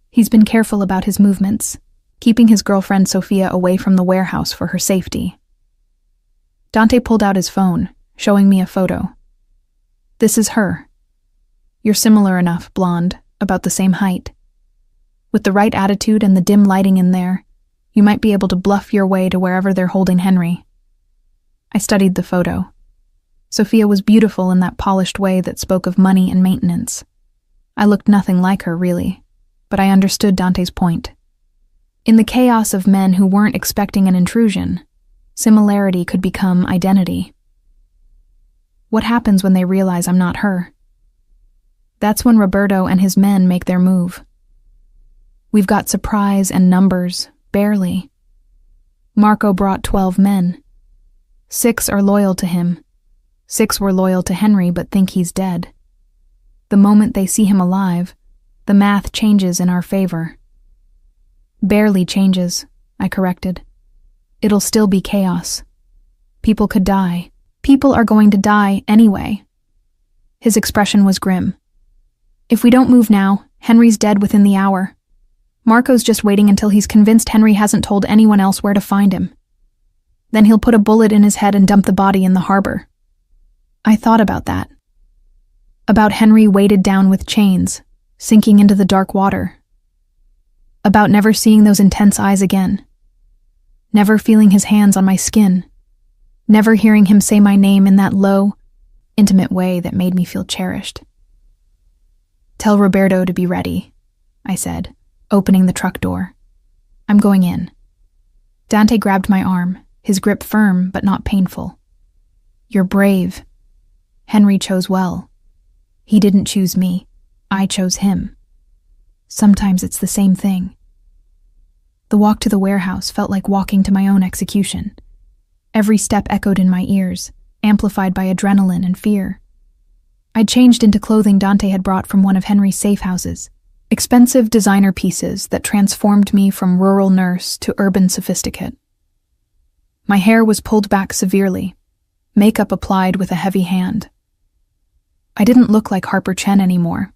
S1: He's been careful about his movements, keeping his girlfriend Sofia away from the warehouse for her safety." Dante pulled out his phone, showing me a photo. "This is her. You're similar enough, blonde, about the same height. With the right attitude and the dim lighting in there, you might be able to bluff your way to wherever they're holding Henry." I studied the photo. Sofia was beautiful in that polished way that spoke of money and maintenance. I looked nothing like her, really, but I understood Dante's point. In the chaos of men who weren't expecting an intrusion, similarity could become identity. What happens when they realize I'm not her? That's when Roberto and his men make their move. We've got surprise and numbers, barely. Marco brought 12 men. 6 are loyal to him. 6 were loyal to Henry but think he's dead. The moment they see him alive, the math changes in our favor. "Barely changes," I corrected. "It'll still be chaos. People could die. People are going to die anyway." His expression was grim. "If we don't move now, Henry's dead within the hour. Marco's just waiting until he's convinced Henry hasn't told anyone else where to find him. Then he'll put a bullet in his head and dump the body in the harbor." I thought about that. About Henry weighted down with chains, sinking into the dark water. About never seeing those intense eyes again. Never feeling his hands on my skin. Never hearing him say my name in that low, intimate way that made me feel cherished. "Tell Roberto to be ready," I said, opening the truck door. "I'm going in." Dante grabbed my arm, his grip firm but not painful. You're brave. Henry chose well. He didn't choose me. I chose him. Sometimes it's the same thing. The walk to the warehouse felt like walking to my own execution. Every step echoed in my ears, amplified by adrenaline and fear. I'd changed into clothing Dante had brought from one of Henry's safe houses, expensive designer pieces that transformed me from rural nurse to urban sophisticate. My hair was pulled back severely, makeup applied with a heavy hand. I didn't look like Harper Chen anymore.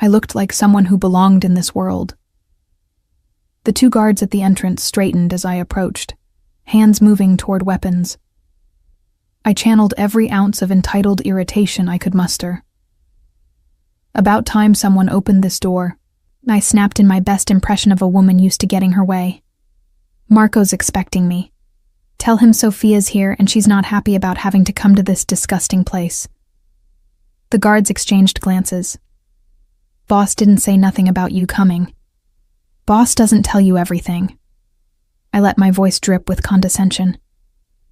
S1: I looked like someone who belonged in this world. The two guards at the entrance straightened as I approached, hands moving toward weapons. I channeled every ounce of entitled irritation I could muster. About time someone opened this door, I snapped in my best impression of a woman used to getting her way. Marco's expecting me. Tell him Sophia's here and she's not happy about having to come to this disgusting place. The guards exchanged glances. Boss didn't say nothing about you coming. Boss doesn't tell you everything. I let my voice drip with condescension.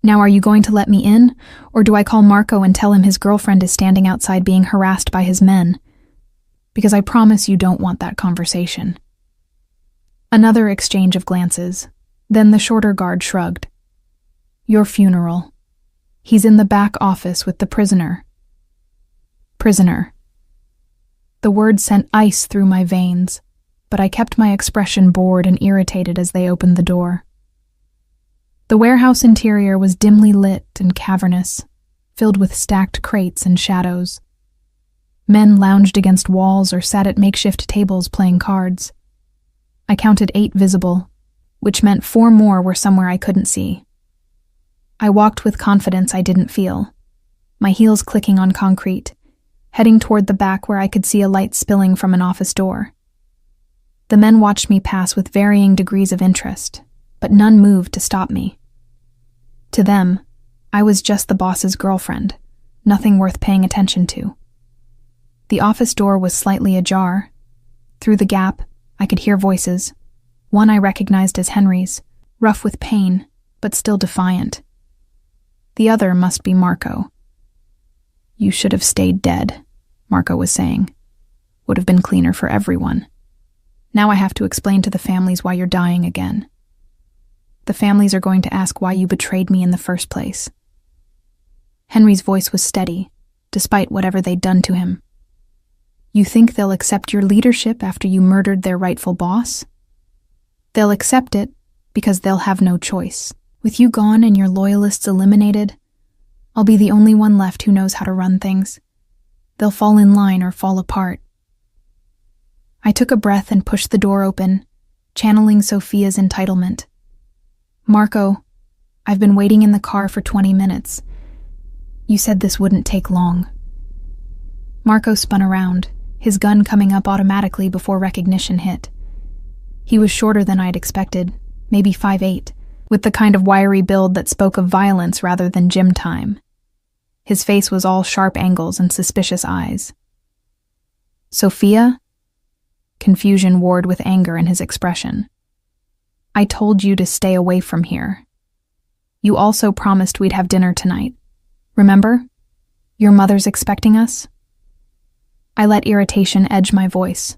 S1: Now are you going to let me in, or do I call Marco and tell him his girlfriend is standing outside being harassed by his men? Because I promise you don't want that conversation. Another exchange of glances. Then the shorter guard shrugged. Your funeral. He's in the back office with the prisoner. Prisoner. The word sent ice through my veins, but I kept my expression bored and irritated as they opened the door. The warehouse interior was dimly lit and cavernous, filled with stacked crates and shadows. Men lounged against walls or sat at makeshift tables playing cards. I counted 8 visible, which meant 4 more were somewhere I couldn't see. I walked with confidence I didn't feel, my heels clicking on concrete, heading toward the back where I could see a light spilling from an office door. The men watched me pass with varying degrees of interest, but none moved to stop me. To them, I was just the boss's girlfriend, nothing worth paying attention to. The office door was slightly ajar. Through the gap, I could hear voices. One I recognized as Henry's, rough with pain, but still defiant. The other must be Marco. You should have stayed dead, Marco was saying. Would have been cleaner for everyone. Now I have to explain to the families why you're dying again. The families are going to ask why you betrayed me in the first place. Henry's voice was steady, despite whatever they'd done to him. You think they'll accept your leadership after you murdered their rightful boss? They'll accept it because they'll have no choice. With you gone and your loyalists eliminated, I'll be the only one left who knows how to run things. They'll fall in line or fall apart. I took a breath and pushed the door open, channeling Sophia's entitlement. Marco, I've been waiting in the car for 20 minutes. You said this wouldn't take long. Marco spun around, his gun coming up automatically before recognition hit. He was shorter than I'd expected, maybe 5'8", with the kind of wiry build that spoke of violence rather than gym time. His face was all sharp angles and suspicious eyes. Sophia? Confusion warred with anger in his expression. I told you to stay away from here. You also promised we'd have dinner tonight. Remember? Your mother's expecting us? I let irritation edge my voice,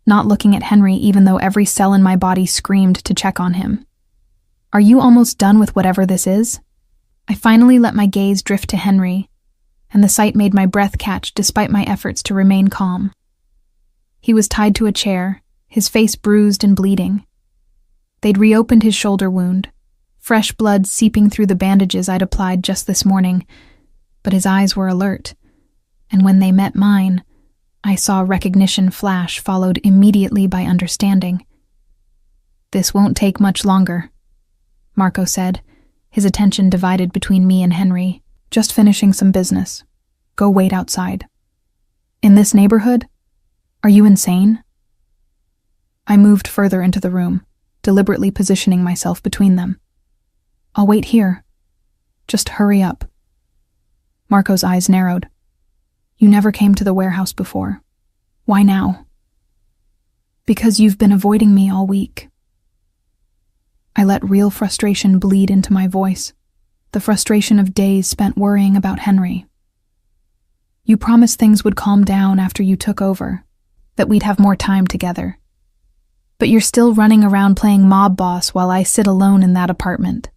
S1: not looking at Henry even though every cell in my body screamed to check on him. Are you almost done with whatever this is? I finally let my gaze drift to Henry, and the sight made my breath catch despite my efforts to remain calm. He was tied to a chair, his face bruised and bleeding. They'd reopened his shoulder wound, fresh blood seeping through the bandages I'd applied just this morning, but his eyes were alert, and when they met mine, I saw recognition flash followed immediately by understanding. This won't take much longer, Marco said, his attention divided between me and Henry. Just finishing some business. Go wait outside. In this neighborhood? Are you insane? I moved further into the room, deliberately positioning myself between them. I'll wait here. Just hurry up. Marco's eyes narrowed. You never came to the warehouse before. Why now? Because you've been avoiding me all week. I let real frustration bleed into my voice. the frustration of days spent worrying about Henry. You promised things would calm down after you took over, that we'd have more time together. But you're still running around playing mob boss while I sit alone in that apartment.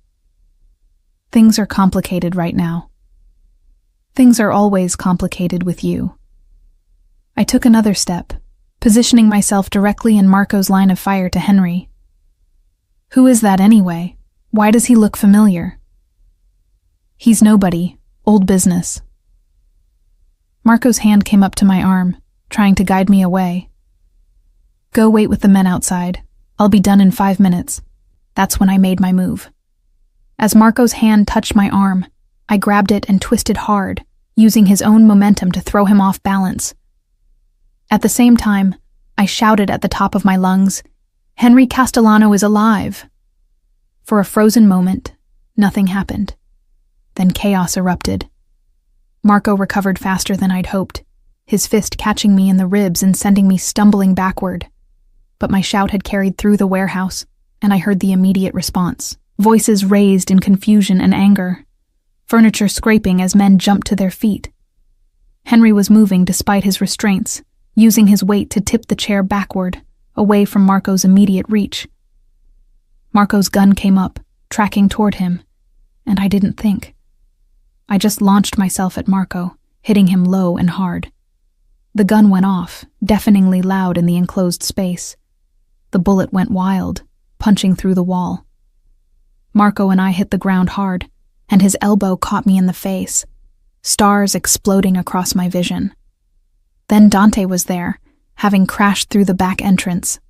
S1: Things are complicated right now. Things are always complicated with you. I took another step, positioning myself directly in Marco's line of fire to Henry. Who is that anyway? Why does he look familiar? He's nobody, old business. Marco's hand came up to my arm, trying to guide me away. Go wait with the men outside. I'll be done in 5 minutes. That's when I made my move. As Marco's hand touched my arm, I grabbed it and twisted hard, using his own momentum to throw him off balance. At the same time, I shouted at the top of my lungs, "Henry Castellano is alive!" For a frozen moment, nothing happened. Then chaos erupted. Marco recovered faster than I'd hoped, his fist catching me in the ribs and sending me stumbling backward. But my shout had carried through the warehouse, and I heard the immediate response. Voices raised in confusion and anger. Furniture scraping as men jumped to their feet. Henry was moving despite his restraints, using his weight to tip the chair backward, away from Marco's immediate reach. Marco's gun came up, tracking toward him, and I didn't think. I just launched myself at Marco, hitting him low and hard. The gun went off, deafeningly loud in the enclosed space. The bullet went wild, punching through the wall. Marco and I hit the ground hard, and his elbow caught me in the face, stars exploding across my vision. Then Dante was there, having crashed through the back entrance.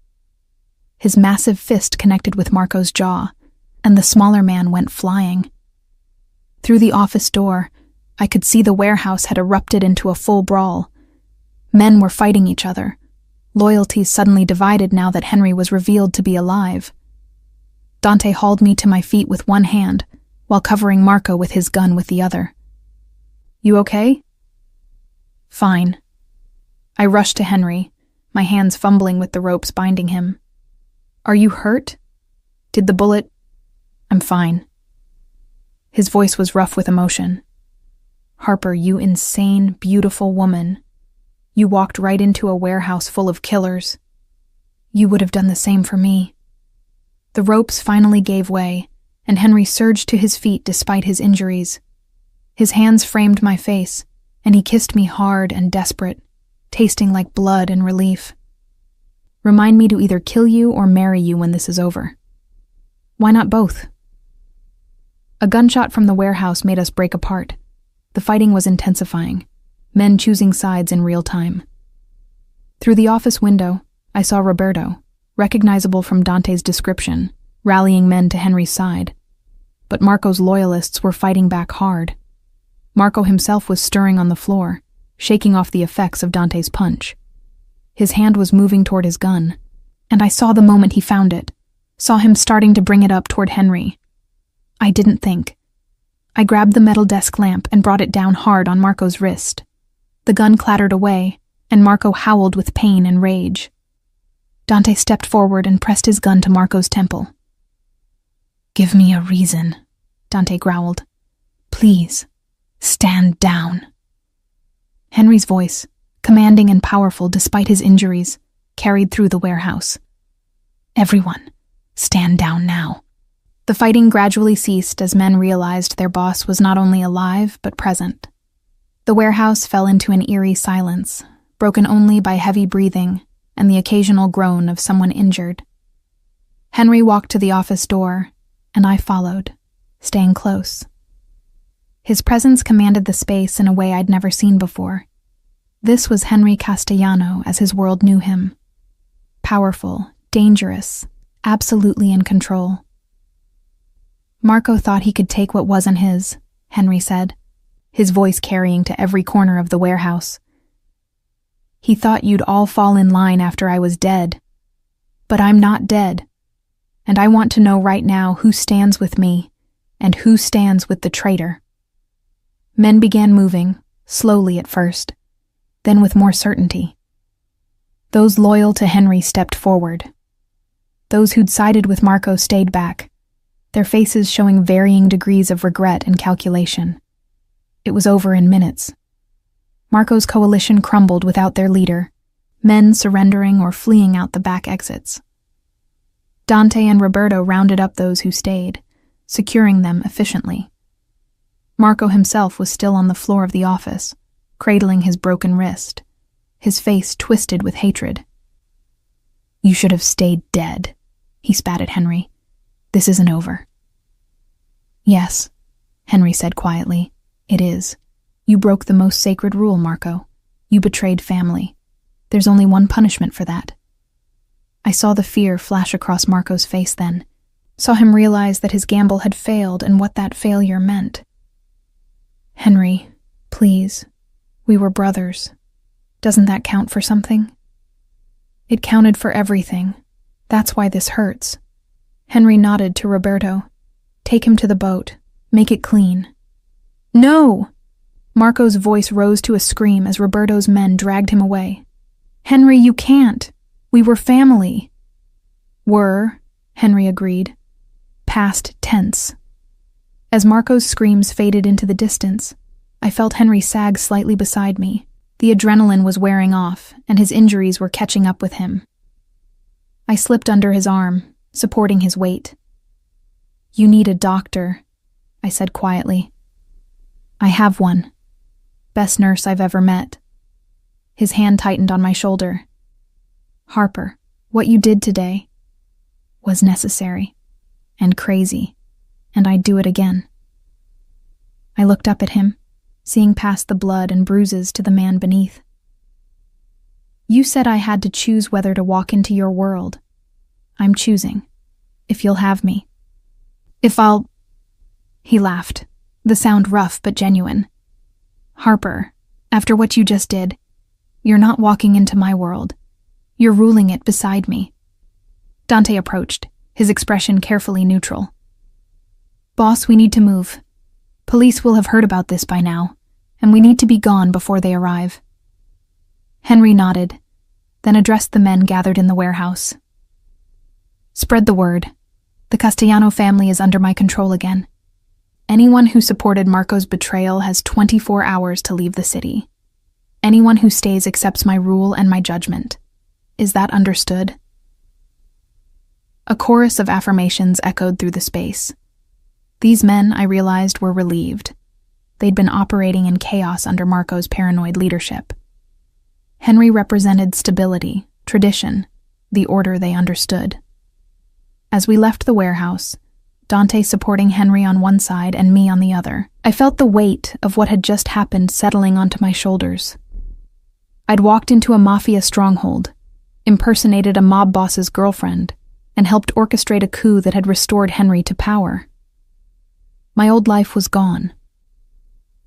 S1: His massive fist connected with Marco's jaw, and the smaller man went flying. Through the office door, I could see the warehouse had erupted into a full brawl. Men were fighting each other. Loyalties suddenly divided now that Henry was revealed to be alive. Dante hauled me to my feet with one hand, while covering Marco with his gun with the other. "You okay?" "Fine." I rushed to Henry, my hands fumbling with the ropes binding him. "Are you hurt? Did the bullet—" "I'm fine." His voice was rough with emotion. "Harper, you insane, beautiful woman. You walked right into a warehouse full of killers. You would have done the same for me." The ropes finally gave way, and Henry surged to his feet despite his injuries. His hands framed my face, and he kissed me hard and desperate, tasting like blood and relief. "Remind me to either kill you or marry you when this is over." "Why not both?" A gunshot from the warehouse made us break apart. The fighting was intensifying, men choosing sides in real time. Through the office window, I saw Roberto, recognizable from Dante's description, rallying men to Henry's side. But Marco's loyalists were fighting back hard. Marco himself was stirring on the floor, shaking off the effects of Dante's punch. His hand was moving toward his gun, and I saw the moment he found it, saw him starting to bring it up toward Henry. I didn't think. I grabbed the metal desk lamp and brought it down hard on Marco's wrist. The gun clattered away, and Marco howled with pain and rage. Dante stepped forward and pressed his gun to Marco's temple. "Give me a reason," Dante growled. "Please, stand down." Henry's voice, commanding and powerful despite his injuries, carried through the warehouse. "Everyone, stand down now." The fighting gradually ceased as men realized their boss was not only alive but present. The warehouse fell into an eerie silence, broken only by heavy breathing and the occasional groan of someone injured. Henry walked to the office door, and I followed, staying close. His presence commanded the space in a way I'd never seen before. This was Henry Castellano as his world knew him. Powerful, dangerous, absolutely in control. "Marco thought he could take what wasn't his," Henry said, his voice carrying to every corner of the warehouse. "He thought you'd all fall in line after I was dead. But I'm not dead, and I want to know right now who stands with me and who stands with the traitor." Men began moving, slowly at first, then with more certainty. Those loyal to Henry stepped forward. Those who'd sided with Marco stayed back, their faces showing varying degrees of regret and calculation. It was over in minutes. Marco's coalition crumbled without their leader, men surrendering or fleeing out the back exits. Dante and Roberto rounded up those who stayed, securing them efficiently. Marco himself was still on the floor of the office, cradling his broken wrist, his face twisted with hatred. "You should have stayed dead," he spat at Henry. "This isn't over." "Yes," Henry said quietly, "it is. You broke the most sacred rule, Marco. You betrayed family. There's only one punishment for that." I saw the fear flash across Marco's face then, saw him realize that his gamble had failed and what that failure meant. "Henry, please. We were brothers. Doesn't that count for something?" "It counted for everything. That's why this hurts." Henry nodded to Roberto. "Take him to the boat. Make it clean." "No!" Marco's voice rose to a scream as Roberto's men dragged him away. "Henry, you can't. We were family." "Were," Henry agreed. Past tense. As Marco's screams faded into the distance, I felt Henry sag slightly beside me. The adrenaline was wearing off, and his injuries were catching up with him. I slipped under his arm, supporting his weight. "You need a doctor," I said quietly. "I have one. Best nurse I've ever met." His hand tightened on my shoulder. "Harper, what you did today was necessary and crazy, and I'd do it again." I looked up at him, seeing past the blood and bruises to the man beneath. "You said I had to choose whether to walk into your world. I'm choosing, if you'll have me. If I'll—" He laughed, the sound rough but genuine. "Harper, after what you just did, you're not walking into my world. You're ruling it beside me." Dante approached, his expression carefully neutral. "Boss, we need to move. Police will have heard about this by now, and we need to be gone before they arrive." Henry nodded, then addressed the men gathered in the warehouse. "Spread the word. The Castellano family is under my control again. Anyone who supported Marco's betrayal has 24 hours to leave the city. Anyone who stays accepts my rule and my judgment. Is that understood?" A chorus of affirmations echoed through the space. These men, I realized, were relieved. They'd been operating in chaos under Marco's paranoid leadership. Henry represented stability, tradition, the order they understood. As we left the warehouse, Dante supporting Henry on one side and me on the other, I felt the weight of what had just happened settling onto my shoulders. I'd walked into a Mafia stronghold, impersonated a mob boss's girlfriend, and helped orchestrate a coup that had restored Henry to power. My old life was gone.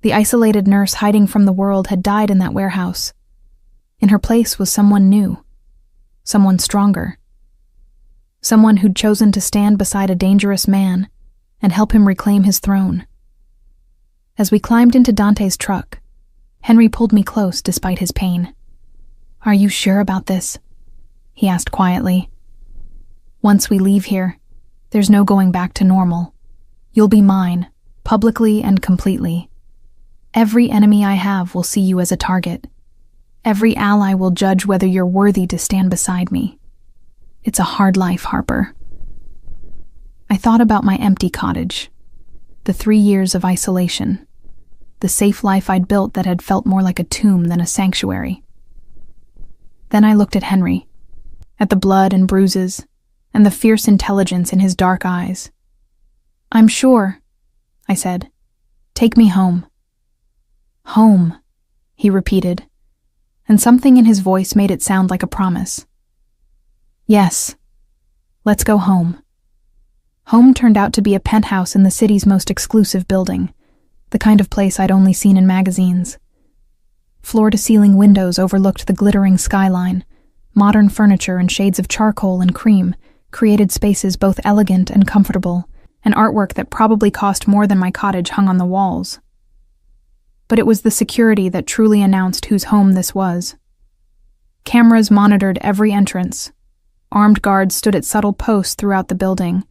S1: The isolated nurse hiding from the world had died in that warehouse. In her place was someone new, someone stronger, someone who'd chosen to stand beside a dangerous man and help him reclaim his throne. As we climbed into Dante's truck, Henry pulled me close despite his pain. "Are you sure about this?" he asked quietly. "Once we leave here, there's no going back to normal. You'll be mine, publicly and completely. Every enemy I have will see you as a target. Every ally will judge whether you're worthy to stand beside me. It's a hard life, Harper." I thought about my empty cottage, the 3 years of isolation, the safe life I'd built that had felt more like a tomb than a sanctuary. Then I looked at Henry, at the blood and bruises, and the fierce intelligence in his dark eyes. "I'm sure," I said. "Take me home." "Home," he repeated, and something in his voice made it sound like a promise. "Yes, let's go home." Home turned out to be a penthouse in the city's most exclusive building, the kind of place I'd only seen in magazines. Floor-to-ceiling windows overlooked the glittering skyline. Modern furniture and shades of charcoal and cream created spaces both elegant and comfortable, and artwork that probably cost more than my cottage hung on the walls. But it was the security that truly announced whose home this was. Cameras monitored every entrance. Armed guards stood at subtle posts throughout the building,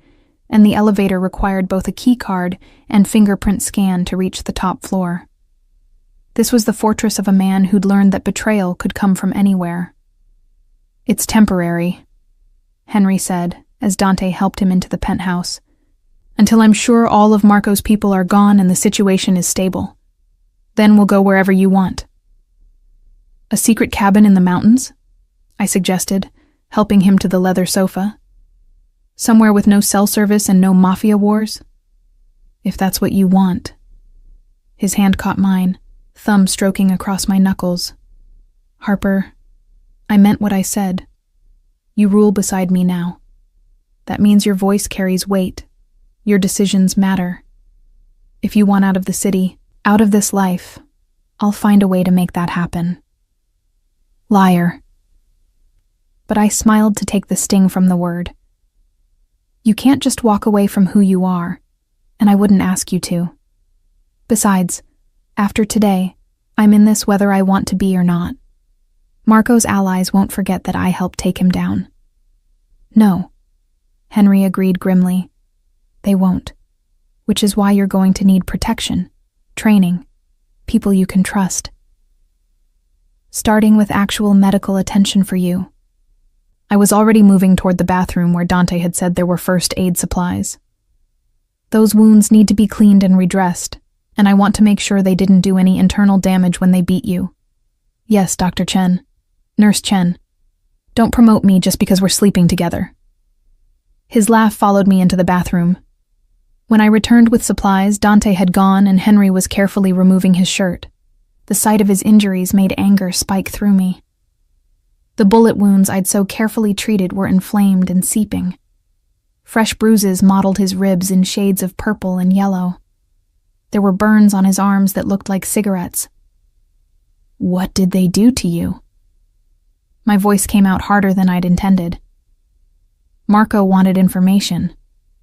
S1: and the elevator required both a key card and fingerprint scan to reach the top floor. This was the fortress of a man who'd learned that betrayal could come from anywhere. "It's temporary," Henry said as Dante helped him into the penthouse, "until I'm sure all of Marco's people are gone and the situation is stable. Then we'll go wherever you want." "A secret cabin in the mountains?" I suggested, helping him to the leather sofa. "Somewhere with no cell service and no mafia wars?" "If that's what you want." His hand caught mine, thumb stroking across my knuckles. "Harper, I meant what I said. You rule beside me now. That means your voice carries weight. Your decisions matter. If you want out of the city, out of this life, I'll find a way to make that happen." Liar. But I smiled to take the sting from the word. You can't just walk away from who you are, and I wouldn't ask you to. Besides, after today, I'm in this whether I want to be or not. Marco's allies won't forget that I helped take him down. "No," Henry agreed grimly. "They won't. Which is why you're going to need protection, training, people you can trust. Starting with actual medical attention for you." I was already moving toward the bathroom where Dante had said there were first aid supplies. "Those wounds need to be cleaned and redressed, and I want to make sure they didn't do any internal damage when they beat you." "Yes, Dr. Chen. Nurse Chen. Don't promote me just because we're sleeping together." His laugh followed me into the bathroom. When I returned with supplies, Dante had gone and Henry was carefully removing his shirt. The sight of his injuries made anger spike through me. The bullet wounds I'd so carefully treated were inflamed and seeping. Fresh bruises mottled his ribs in shades of purple and yellow. There were burns on his arms that looked like cigarettes. "What did they do to you?" My voice came out harder than I'd intended. Marco wanted information.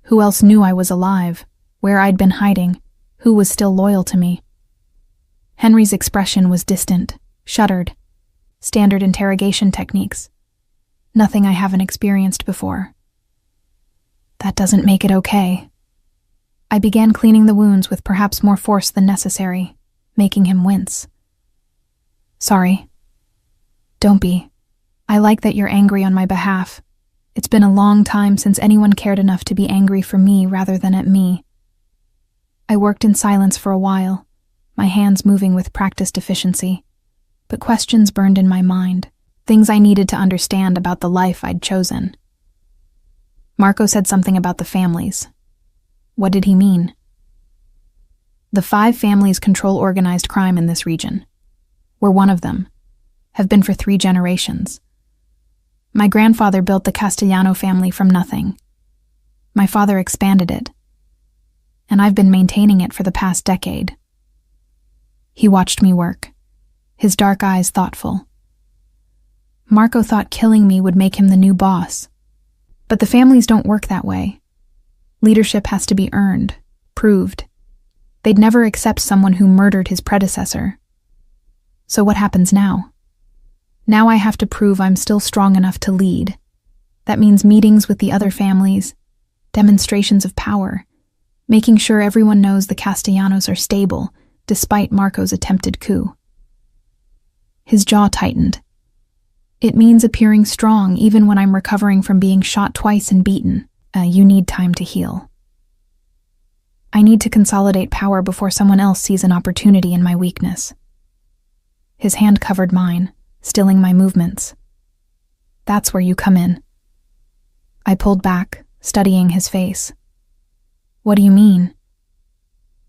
S1: Who else knew I was alive, where I'd been hiding, who was still loyal to me? Henry's expression was distant, shuttered. Standard interrogation techniques. Nothing I haven't experienced before. That doesn't make it okay. I began cleaning the wounds with perhaps more force than necessary, making him wince. "Sorry." "Don't be. I like that you're angry on my behalf. It's been a long time since anyone cared enough to be angry for me rather than at me." I worked in silence for a while, my hands moving with practiced efficiency, but questions burned in my mind, things I needed to understand about the life I'd chosen. Marco said something about the families. What did he mean? "The 5 families control organized crime in this region. We're one of them, have been for 3 generations. My grandfather built the Castellano family from nothing. My father expanded it, and I've been maintaining it for the past decade." He watched me work, his dark eyes thoughtful. Marco thought killing me would make him the new boss. But the families don't work that way. Leadership has to be earned, proved. They'd never accept someone who murdered his predecessor. So what happens now? Now I have to prove I'm still strong enough to lead. That means meetings with the other families, demonstrations of power, making sure everyone knows the Castellanos are stable, despite Marco's attempted coup. His jaw tightened. "It means appearing strong even when I'm recovering from being shot twice and beaten. You need time to heal. I need to consolidate power before someone else sees an opportunity in my weakness." His hand covered mine, stilling my movements. "That's where you come in." I pulled back, studying his face. "What do you mean?"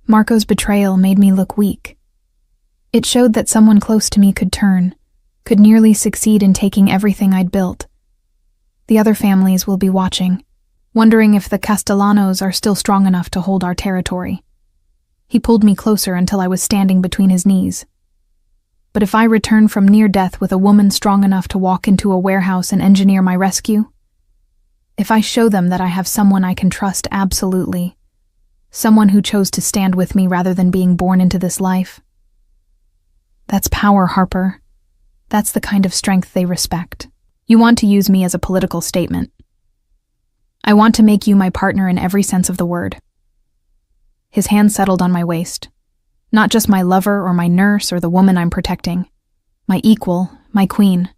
S1: Marco's betrayal made me look weak. It showed that someone close to me could turn, could nearly succeed in taking everything I'd built. The other families will be watching, wondering if the Castellanos are still strong enough to hold our territory. He pulled me closer until I was standing between his knees. "But if I return from near death with a woman strong enough to walk into a warehouse and engineer my rescue? If I show them that I have someone I can trust absolutely, someone who chose to stand with me rather than being born into this life? That's power, Harper. That's the kind of strength they respect. You want to use me as a political statement." I want to make you my partner in every sense of the word." His hand settled on my waist. Not just my lover or my nurse or the woman I'm protecting. My equal, my queen,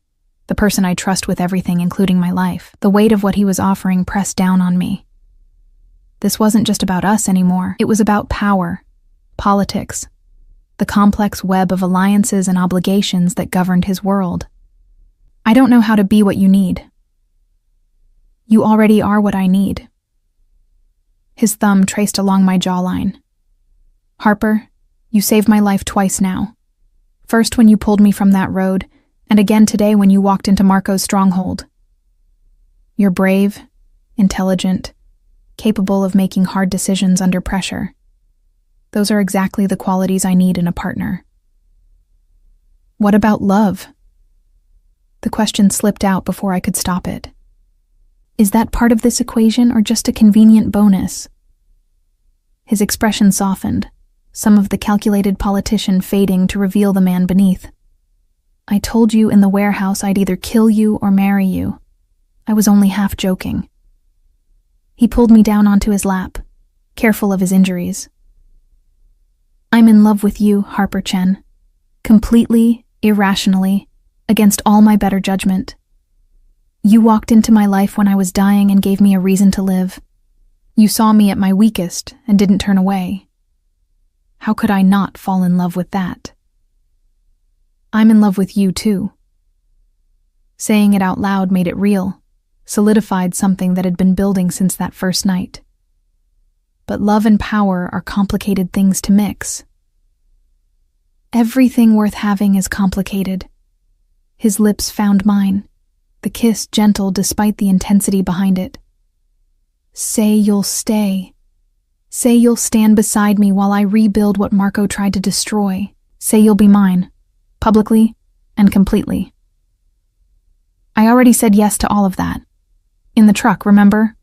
S1: the person I trust with everything, including my life. The weight of what he was offering pressed down on me. This wasn't just about us anymore. It was about power, politics, the complex web of alliances and obligations that governed his world. "I don't know how to be what you need. You already are what I need." His thumb traced along my jawline. "Harper, you saved my life twice now. First when you pulled me from that road, and again today when you walked into Marco's stronghold. You're brave, intelligent, capable of making hard decisions under pressure. Those are exactly the qualities I need in a partner." "What about love?" The question slipped out before I could stop it. "Is that part of this equation or just a convenient bonus?" His expression softened, some of the calculated politician fading to reveal the man beneath. "I told you in the warehouse I'd either kill you or marry you. I was only half joking." He pulled me down onto his lap, careful of his injuries. "I'm in love with you, Harper Chen. Completely, irrationally, against all my better judgment. You walked into my life when I was dying and gave me a reason to live. You saw me at my weakest and didn't turn away. How could I not fall in love with that? I'm in love with you too." Saying it out loud made it real, solidified something that had been building since that first night. But love and power are complicated things to mix. Everything worth having is complicated. His lips found mine, the kiss gentle despite the intensity behind it. "Say you'll stay. Say you'll stand beside me while I rebuild what Marco tried to destroy. Say you'll be mine, publicly and completely." I already said yes to all of that. In the truck, remember?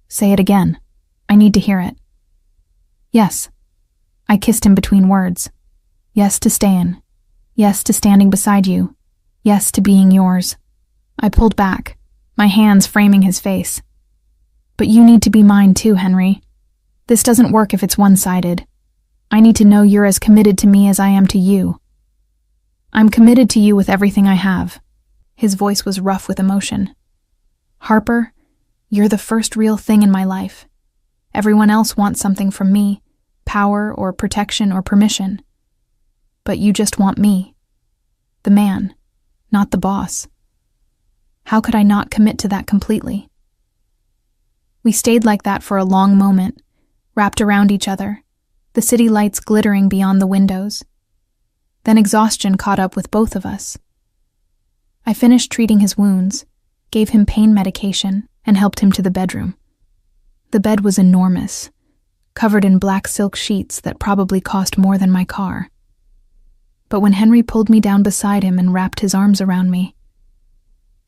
S1: "Say it again. I need to hear it." "Yes." I kissed him between words. "Yes to staying. Yes to standing beside you. Yes to being yours." I pulled back, my hands framing his face. "But you need to be mine too, Henry. This doesn't work if it's one-sided. I need to know you're as committed to me as I am to you." "I'm committed to you with everything I have." His voice was rough with emotion. "Harper, you're the first real thing in my life. Everyone else wants something from me, power or protection or permission. But you just want me, the man, not the boss. How could I not commit to that completely?" We stayed like that for a long moment, wrapped around each other, the city lights glittering beyond the windows. Then exhaustion caught up with both of us. I finished treating his wounds, gave him pain medication, and helped him to the bedroom. The bed was enormous, covered in black silk sheets that probably cost more than my car. But when Henry pulled me down beside him and wrapped his arms around me,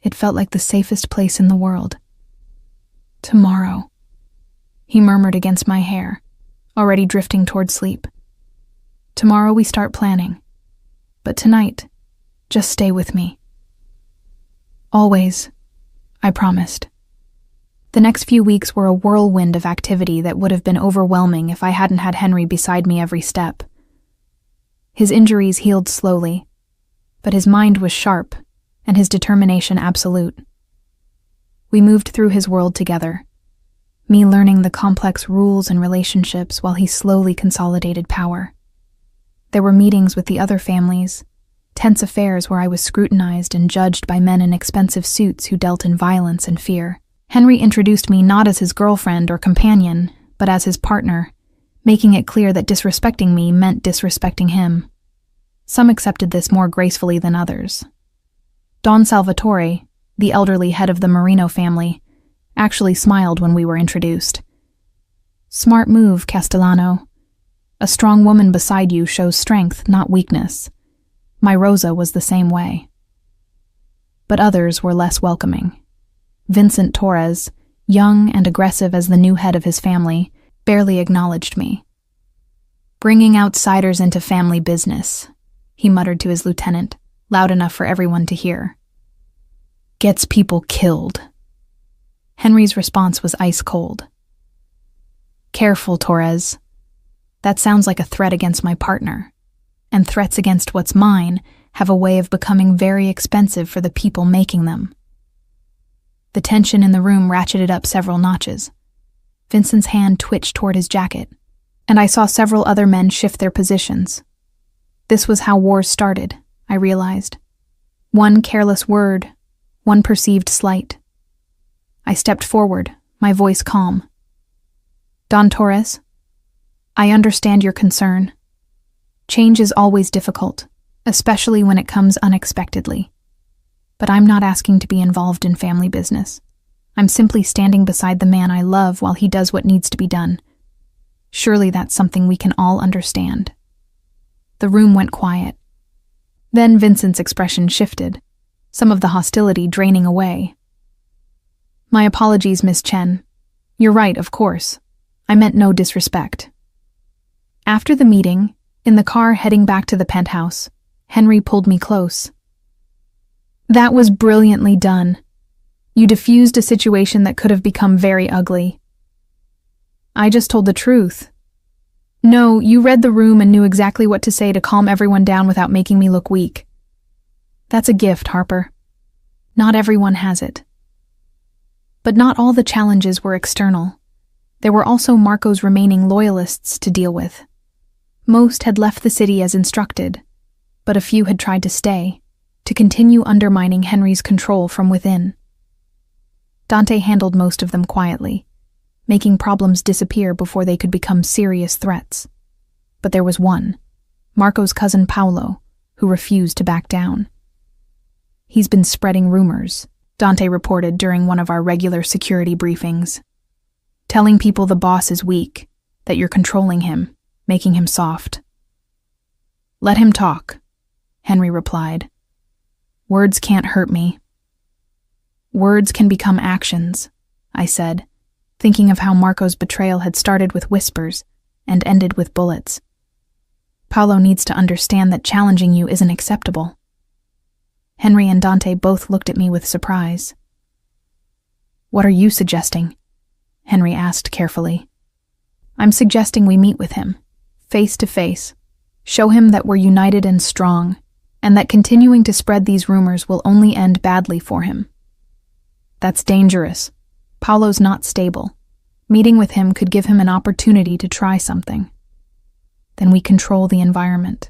S1: it felt like the safest place in the world. "Tomorrow," he murmured against my hair, already drifting toward sleep. "Tomorrow we start planning. But tonight, just stay with me." "Always," I promised. The next few weeks were a whirlwind of activity that would have been overwhelming if I hadn't had Henry beside me every step. His injuries healed slowly, but his mind was sharp and his determination absolute. We moved through his world together, me learning the complex rules and relationships while he slowly consolidated power. There were meetings with the other families, tense affairs where I was scrutinized and judged by men in expensive suits who dealt in violence and fear. Henry introduced me not as his girlfriend or companion, but as his partner, making it clear that disrespecting me meant disrespecting him. Some accepted this more gracefully than others. Don Salvatore, the elderly head of the Marino family, actually smiled when we were introduced. "Smart move, Castellano. A strong woman beside you shows strength, not weakness." My Rosa was the same way. But others were less welcoming. Vincent Torres, young and aggressive as the new head of his family, barely acknowledged me. "Bringing outsiders into family business," he muttered to his lieutenant, loud enough for everyone to hear. "Gets people killed." Henry's response was ice cold. Careful, Torres. That sounds like a threat against my partner, and threats against what's mine have a way of becoming very expensive for the people making them. The tension in the room ratcheted up several notches. Vincent's hand twitched toward his jacket, and I saw several other men shift their positions. This was how wars started, I realized. One careless word, one perceived slight. I stepped forward, my voice calm. Don Torres, I understand your concern. Change is always difficult, especially when it comes unexpectedly. But I'm not asking to be involved in family business. I'm simply standing beside the man I love while he does what needs to be done. Surely that's something we can all understand. The room went quiet. Then Vincent's expression shifted, some of the hostility draining away. My apologies, Miss Chen. You're right, of course. I meant no disrespect. After the meeting, in the car heading back to the penthouse, Henry pulled me close. That was brilliantly done. You diffused a situation that could have become very ugly. I just told the truth. No, you read the room and knew exactly what to say to calm everyone down without making me look weak. That's a gift, Harper. Not everyone has it. But not all the challenges were external. There were also Marco's remaining loyalists to deal with. Most had left the city as instructed, but a few had tried to stay, to continue undermining Henry's control from within. Dante handled most of them quietly, making problems disappear before they could become serious threats. But there was one, Marco's cousin Paolo, who refused to back down. He's been spreading rumors, Dante reported during one of our regular security briefings. Telling people the boss is weak, that you're controlling him, making him soft. Let him talk, Henry replied. Words can't hurt me. Words can become actions, I said, thinking of how Marco's betrayal had started with whispers and ended with bullets. Paolo needs to understand that challenging you isn't acceptable. Henry and Dante both looked at me with surprise. What are you suggesting? Henry asked carefully. I'm suggesting we meet with him, face to face, show him that we're united and strong, and that continuing to spread these rumors will only end badly for him. That's dangerous. Paolo's not stable. Meeting with him could give him an opportunity to try something. Then we control the environment,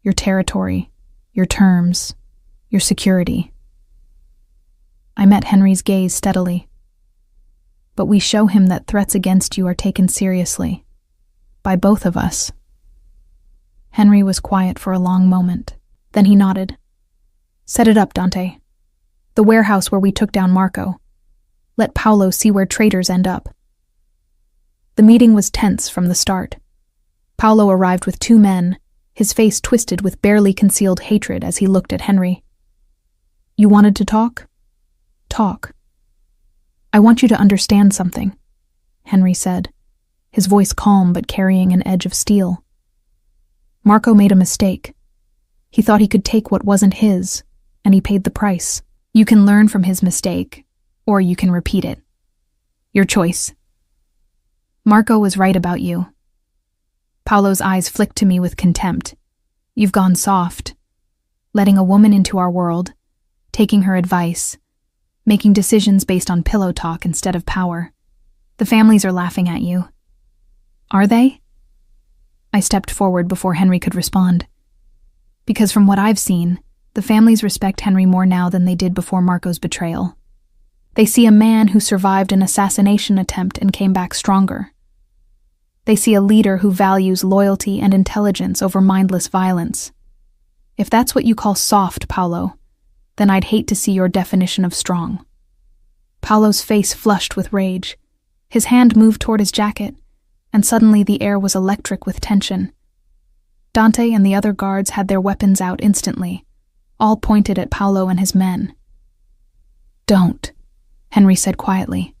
S1: your territory, your terms, your security. I met Henry's gaze steadily. But we show him that threats against you are taken seriously, by both of us. Henry was quiet for a long moment. Then he nodded. Set it up, Dante. The warehouse where we took down Marco. Let Paolo see where traitors end up. The meeting was tense from the start. Paolo arrived with 2 men, his face twisted with barely concealed hatred as he looked at Henry. You wanted to talk? Talk. I want you to understand something, Henry said, his voice calm but carrying an edge of steel. Marco made a mistake. He thought he could take what wasn't his, and he paid the price. You can learn from his mistake, or you can repeat it. Your choice. Marco was right about you. Paolo's eyes flicked to me with contempt. You've gone soft, letting a woman into our world, taking her advice, making decisions based on pillow talk instead of power. The families are laughing at you. Are they? I stepped forward before Henry could respond. Because from what I've seen, the families respect Henry more now than they did before Marco's betrayal. They see a man who survived an assassination attempt and came back stronger. They see a leader who values loyalty and intelligence over mindless violence. If that's what you call soft, Paolo, then I'd hate to see your definition of strong. Paolo's face flushed with rage. His hand moved toward his jacket, and suddenly the air was electric with tension. Dante and the other guards had their weapons out instantly, all pointed at Paolo and his men. Don't, Henry said quietly.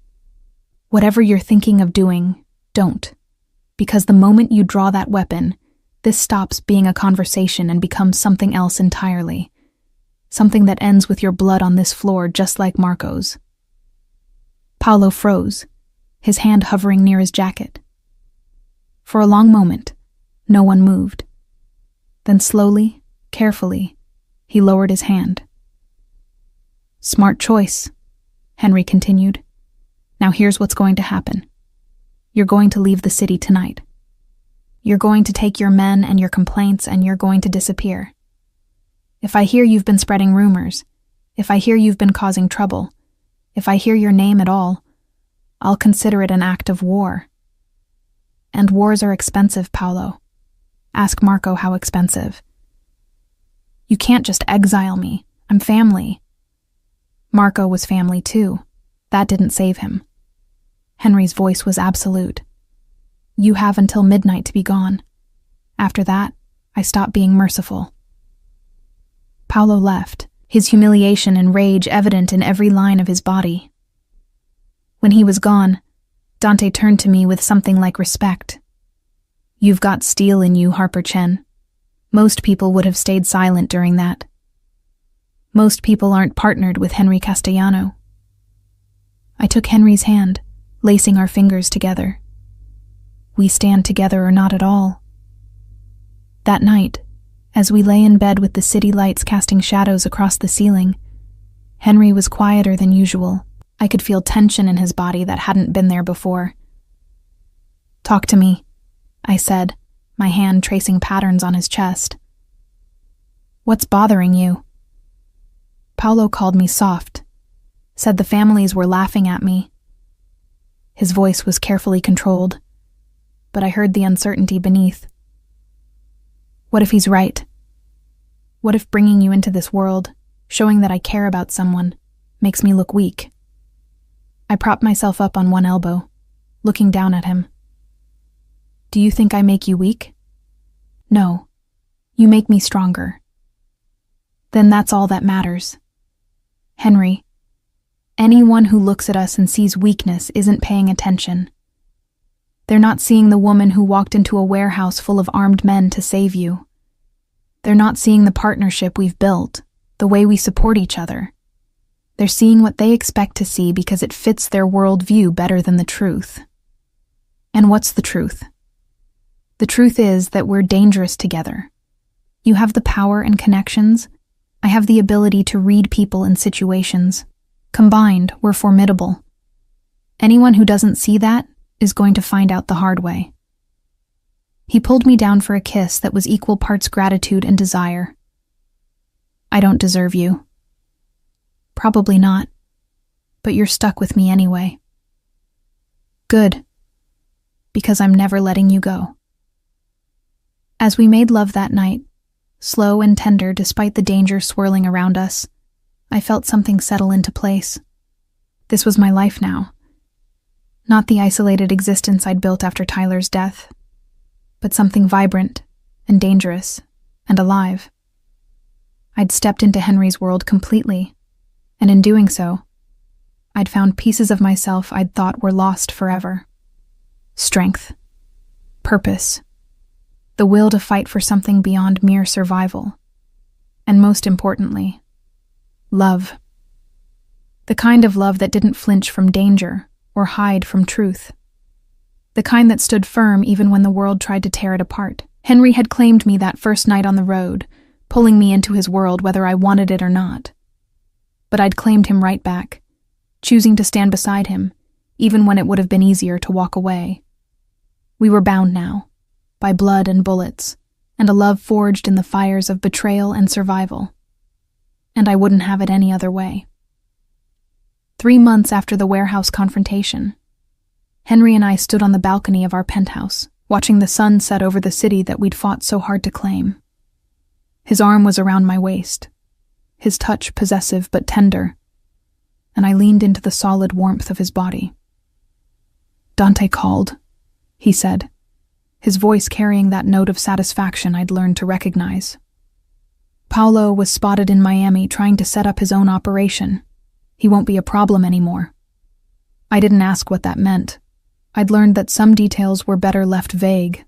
S1: Whatever you're thinking of doing, don't. Because the moment you draw that weapon, this stops being a conversation and becomes something else entirely. Something that ends with your blood on this floor just like Marco's. Paolo froze, his hand hovering near his jacket. For a long moment, no one moved. Then slowly, carefully, he lowered his hand. "Smart choice," Henry continued. "Now here's what's going to happen. You're going to leave the city tonight. You're going to take your men and your complaints and you're going to disappear. If I hear you've been spreading rumors, if I hear you've been causing trouble, if I hear your name at all, I'll consider it an act of war. And wars are expensive, Paolo. Ask Marco how expensive. You can't just exile me. I'm family." Marco was family too. That didn't save him. Henry's voice was absolute. "You have until midnight to be gone. After that, I stop being merciful." Paolo left, his humiliation and rage evident in every line of his body. When he was gone, Dante turned to me with something like respect. "You've got steel in you, Harper Chen. Most people would have stayed silent during that. Most people aren't partnered with Henry Castellano." I took Henry's hand, lacing our fingers together. We stand together or not at all. That night, as we lay in bed with the city lights casting shadows across the ceiling, Henry was quieter than usual. I could feel tension in his body that hadn't been there before. "Talk to me," I said, my hand tracing patterns on his chest. "What's bothering you?" Paolo called me soft, said the families were laughing at me. His voice was carefully controlled, but I heard the uncertainty beneath. "What if he's right? What if bringing you into this world, showing that I care about someone, makes me look weak?" I propped myself up on one elbow, looking down at him. "Do you think I make you weak?" "No, you make me stronger." "Then that's all that matters. Henry, anyone who looks at us and sees weakness isn't paying attention. They're not seeing the woman who walked into a warehouse full of armed men to save you. They're not seeing the partnership we've built, the way we support each other. They're seeing what they expect to see because it fits their worldview better than the truth. And what's the truth? The truth is that we're dangerous together. You have the power and connections. I have the ability to read people and situations. Combined, we're formidable. Anyone who doesn't see that is going to find out the hard way." He pulled me down for a kiss that was equal parts gratitude and desire. "I don't deserve you." "Probably not, but you're stuck with me anyway." "Good, because I'm never letting you go." As we made love that night, slow and tender despite the danger swirling around us, I felt something settle into place. This was my life now. Not the isolated existence I'd built after Tyler's death, but something vibrant and dangerous and alive. I'd stepped into Henry's world completely, and in doing so, I'd found pieces of myself I'd thought were lost forever. Strength, purpose, the will to fight for something beyond mere survival, and most importantly, love. The kind of love that didn't flinch from danger or hide from truth. The kind that stood firm even when the world tried to tear it apart. Henry had claimed me that first night on the road, pulling me into his world whether I wanted it or not. But I'd claimed him right back, choosing to stand beside him, even when it would have been easier to walk away. We were bound now, by blood and bullets, and a love forged in the fires of betrayal and survival. And I wouldn't have it any other way. 3 months after the warehouse confrontation, Henry and I stood on the balcony of our penthouse, watching the sun set over the city that we'd fought so hard to claim. His arm was around my waist, his touch possessive but tender, and I leaned into the solid warmth of his body. "Dante called," he said, his voice carrying that note of satisfaction I'd learned to recognize. "Paolo was spotted in Miami trying to set up his own operation. He won't be a problem anymore." I didn't ask what that meant. I'd learned that some details were better left vague.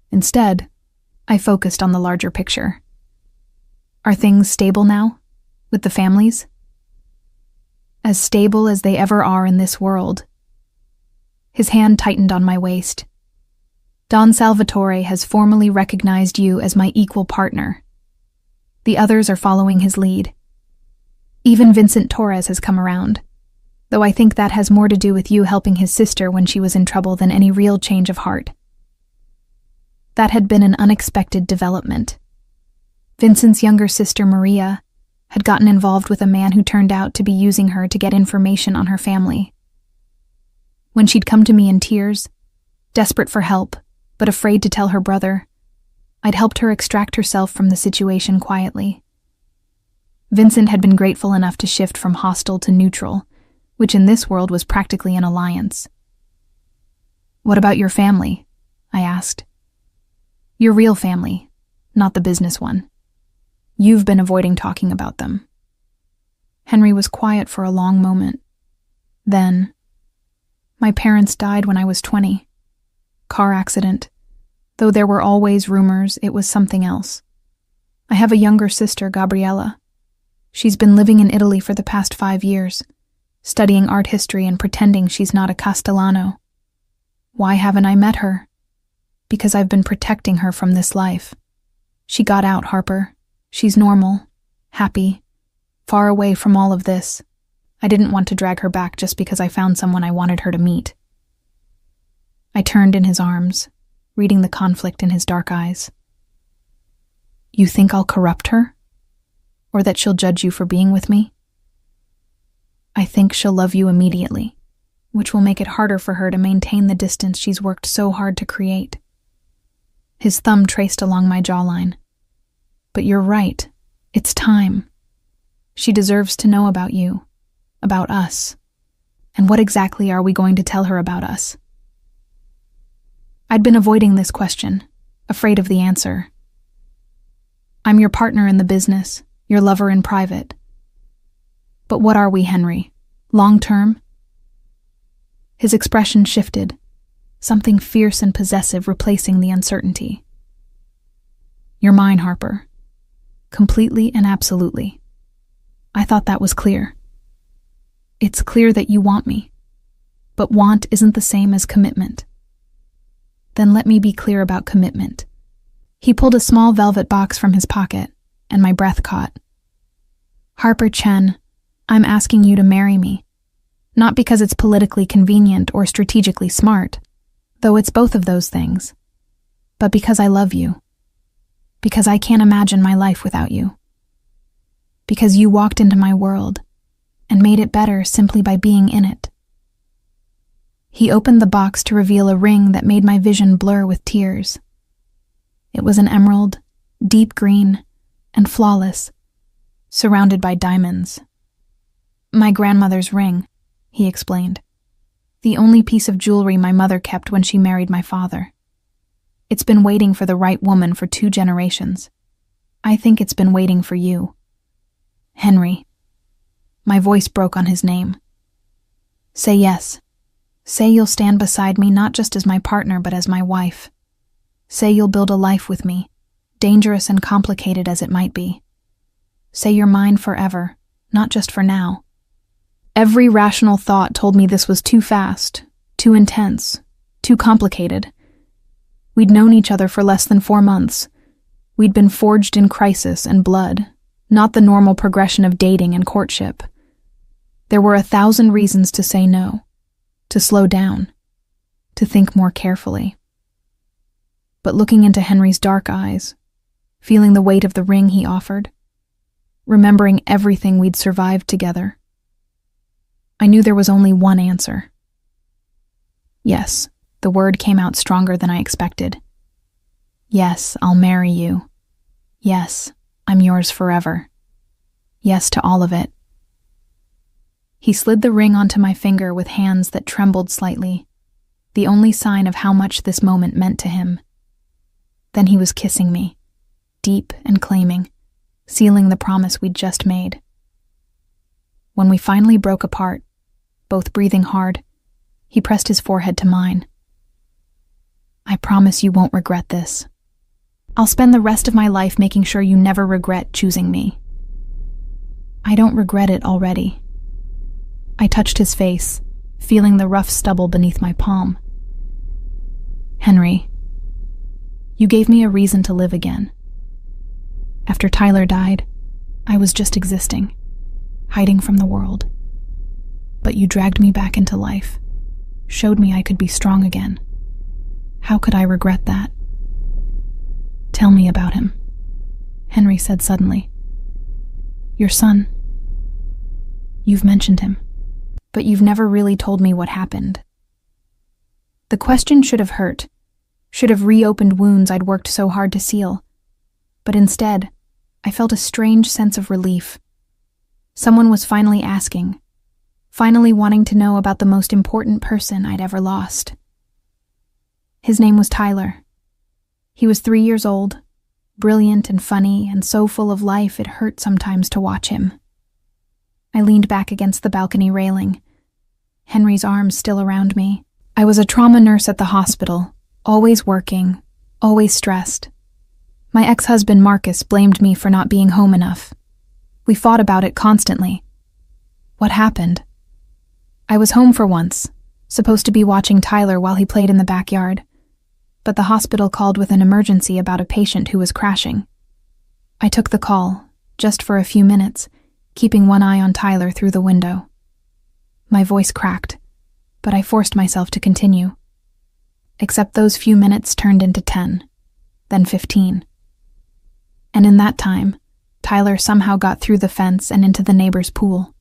S1: Instead, I focused on the larger picture. "Are things stable now? With the families?" as stable as they ever are in this world. His hand tightened on my waist. Don Salvatore has formally recognized you as my equal partner. The others are following his lead. Even Vincent Torres has come around, though I think that has more to do with you helping his sister when she was in trouble than any real change of heart. That had been an unexpected development. Vincent's younger sister, Maria, had gotten involved with a man who turned out to be using her to get information on her family. When she'd come to me in tears, desperate for help, but afraid to tell her brother, I'd helped her extract herself from the situation quietly. Vincent had been grateful enough to shift from hostile to neutral, which in this world was practically an alliance. "What about your family?" I asked. "Your real family, not the business one. You've been avoiding talking about them." Henry was quiet for a long moment. Then, "My parents died when I was 20. Car accident. Though there were always rumors, it was something else. I have a younger sister, Gabriella. She's been living in Italy for the past 5 years, studying art history and pretending she's not a Castellano. Why haven't I met her? Because I've been protecting her from this life. She got out, Harper. She's normal, happy, far away from all of this. I didn't want to drag her back just because I found someone I wanted her to meet." I turned in his arms, reading the conflict in his dark eyes. "You think I'll corrupt her? Or that she'll judge you for being with me?" "I think she'll love you immediately, which will make it harder for her to maintain the distance she's worked so hard to create." His thumb traced along my jawline. "But you're right. It's time. She deserves to know about you, about us. And what exactly are we going to tell her about us?" I'd been avoiding this question, afraid of the answer. "I'm your partner in the business, your lover in private. But what are we, Henry? Long-term?" His expression shifted, something fierce and possessive replacing the uncertainty. "You're mine, Harper. Completely and absolutely. I thought that was clear." "It's clear that you want me. But want isn't the same as commitment." "Then let me be clear about commitment." He pulled a small velvet box from his pocket, and my breath caught. "Harper Chen, I'm asking you to marry me. Not because it's politically convenient or strategically smart, though it's both of those things, but because I love you. Because I can't imagine my life without you. Because you walked into my world and made it better simply by being in it." He opened the box to reveal a ring that made my vision blur with tears. It was an emerald, deep green, and flawless, surrounded by diamonds. "My grandmother's ring," he explained. "The only piece of jewelry my mother kept when she married my father. It's been waiting for the right woman for 2 generations. I think it's been waiting for you. Henry." My voice broke on his name. "Say yes. Say you'll stand beside me not just as my partner but as my wife. Say you'll build a life with me, dangerous and complicated as it might be. Say you're mine forever, not just for now." Every rational thought told me this was too fast, too intense, too complicated. We'd known each other for less than 4 months. We'd been forged in crisis and blood, not the normal progression of dating and courtship. There were 1,000 reasons to say no, to slow down, to think more carefully. But looking into Henry's dark eyes, feeling the weight of the ring he offered, remembering everything we'd survived together, I knew there was only one answer. Yes, the word came out stronger than I expected. Yes, I'll marry you. Yes, I'm yours forever. Yes to all of it. He slid the ring onto my finger with hands that trembled slightly, the only sign of how much this moment meant to him. Then he was kissing me, deep and claiming, sealing the promise we'd just made. When we finally broke apart, both breathing hard, he pressed his forehead to mine. "I promise you won't regret this. I'll spend the rest of my life making sure you never regret choosing me." "I don't regret it already." I touched his face, feeling the rough stubble beneath my palm. Henry, you gave me a reason to live again. After Tyler died, I was just existing, hiding from the world. But you dragged me back into life, showed me I could be strong again. How could I regret that? Tell me about him, Henry said suddenly. Your son. You've mentioned him, but you've never really told me what happened. The question should have hurt, should have reopened wounds I'd worked so hard to seal. But instead, I felt a strange sense of relief. Someone was finally asking, finally wanting to know about the most important person I'd ever lost. His name was Tyler. He was 3 years old, brilliant and funny and so full of life it hurt sometimes to watch him. I leaned back against the balcony railing, Henry's arms still around me. I was a trauma nurse at the hospital, always working, always stressed. My ex-husband Marcus blamed me for not being home enough. We fought about it constantly. What happened? I was home for once, supposed to be watching Tyler while he played in the backyard, but the hospital called with an emergency about a patient who was crashing. I took the call, just for a few minutes, keeping one eye on Tyler through the window. My voice cracked, but I forced myself to continue. Except those few minutes turned into 10, then 15. And in that time, Tyler somehow got through the fence and into the neighbor's pool.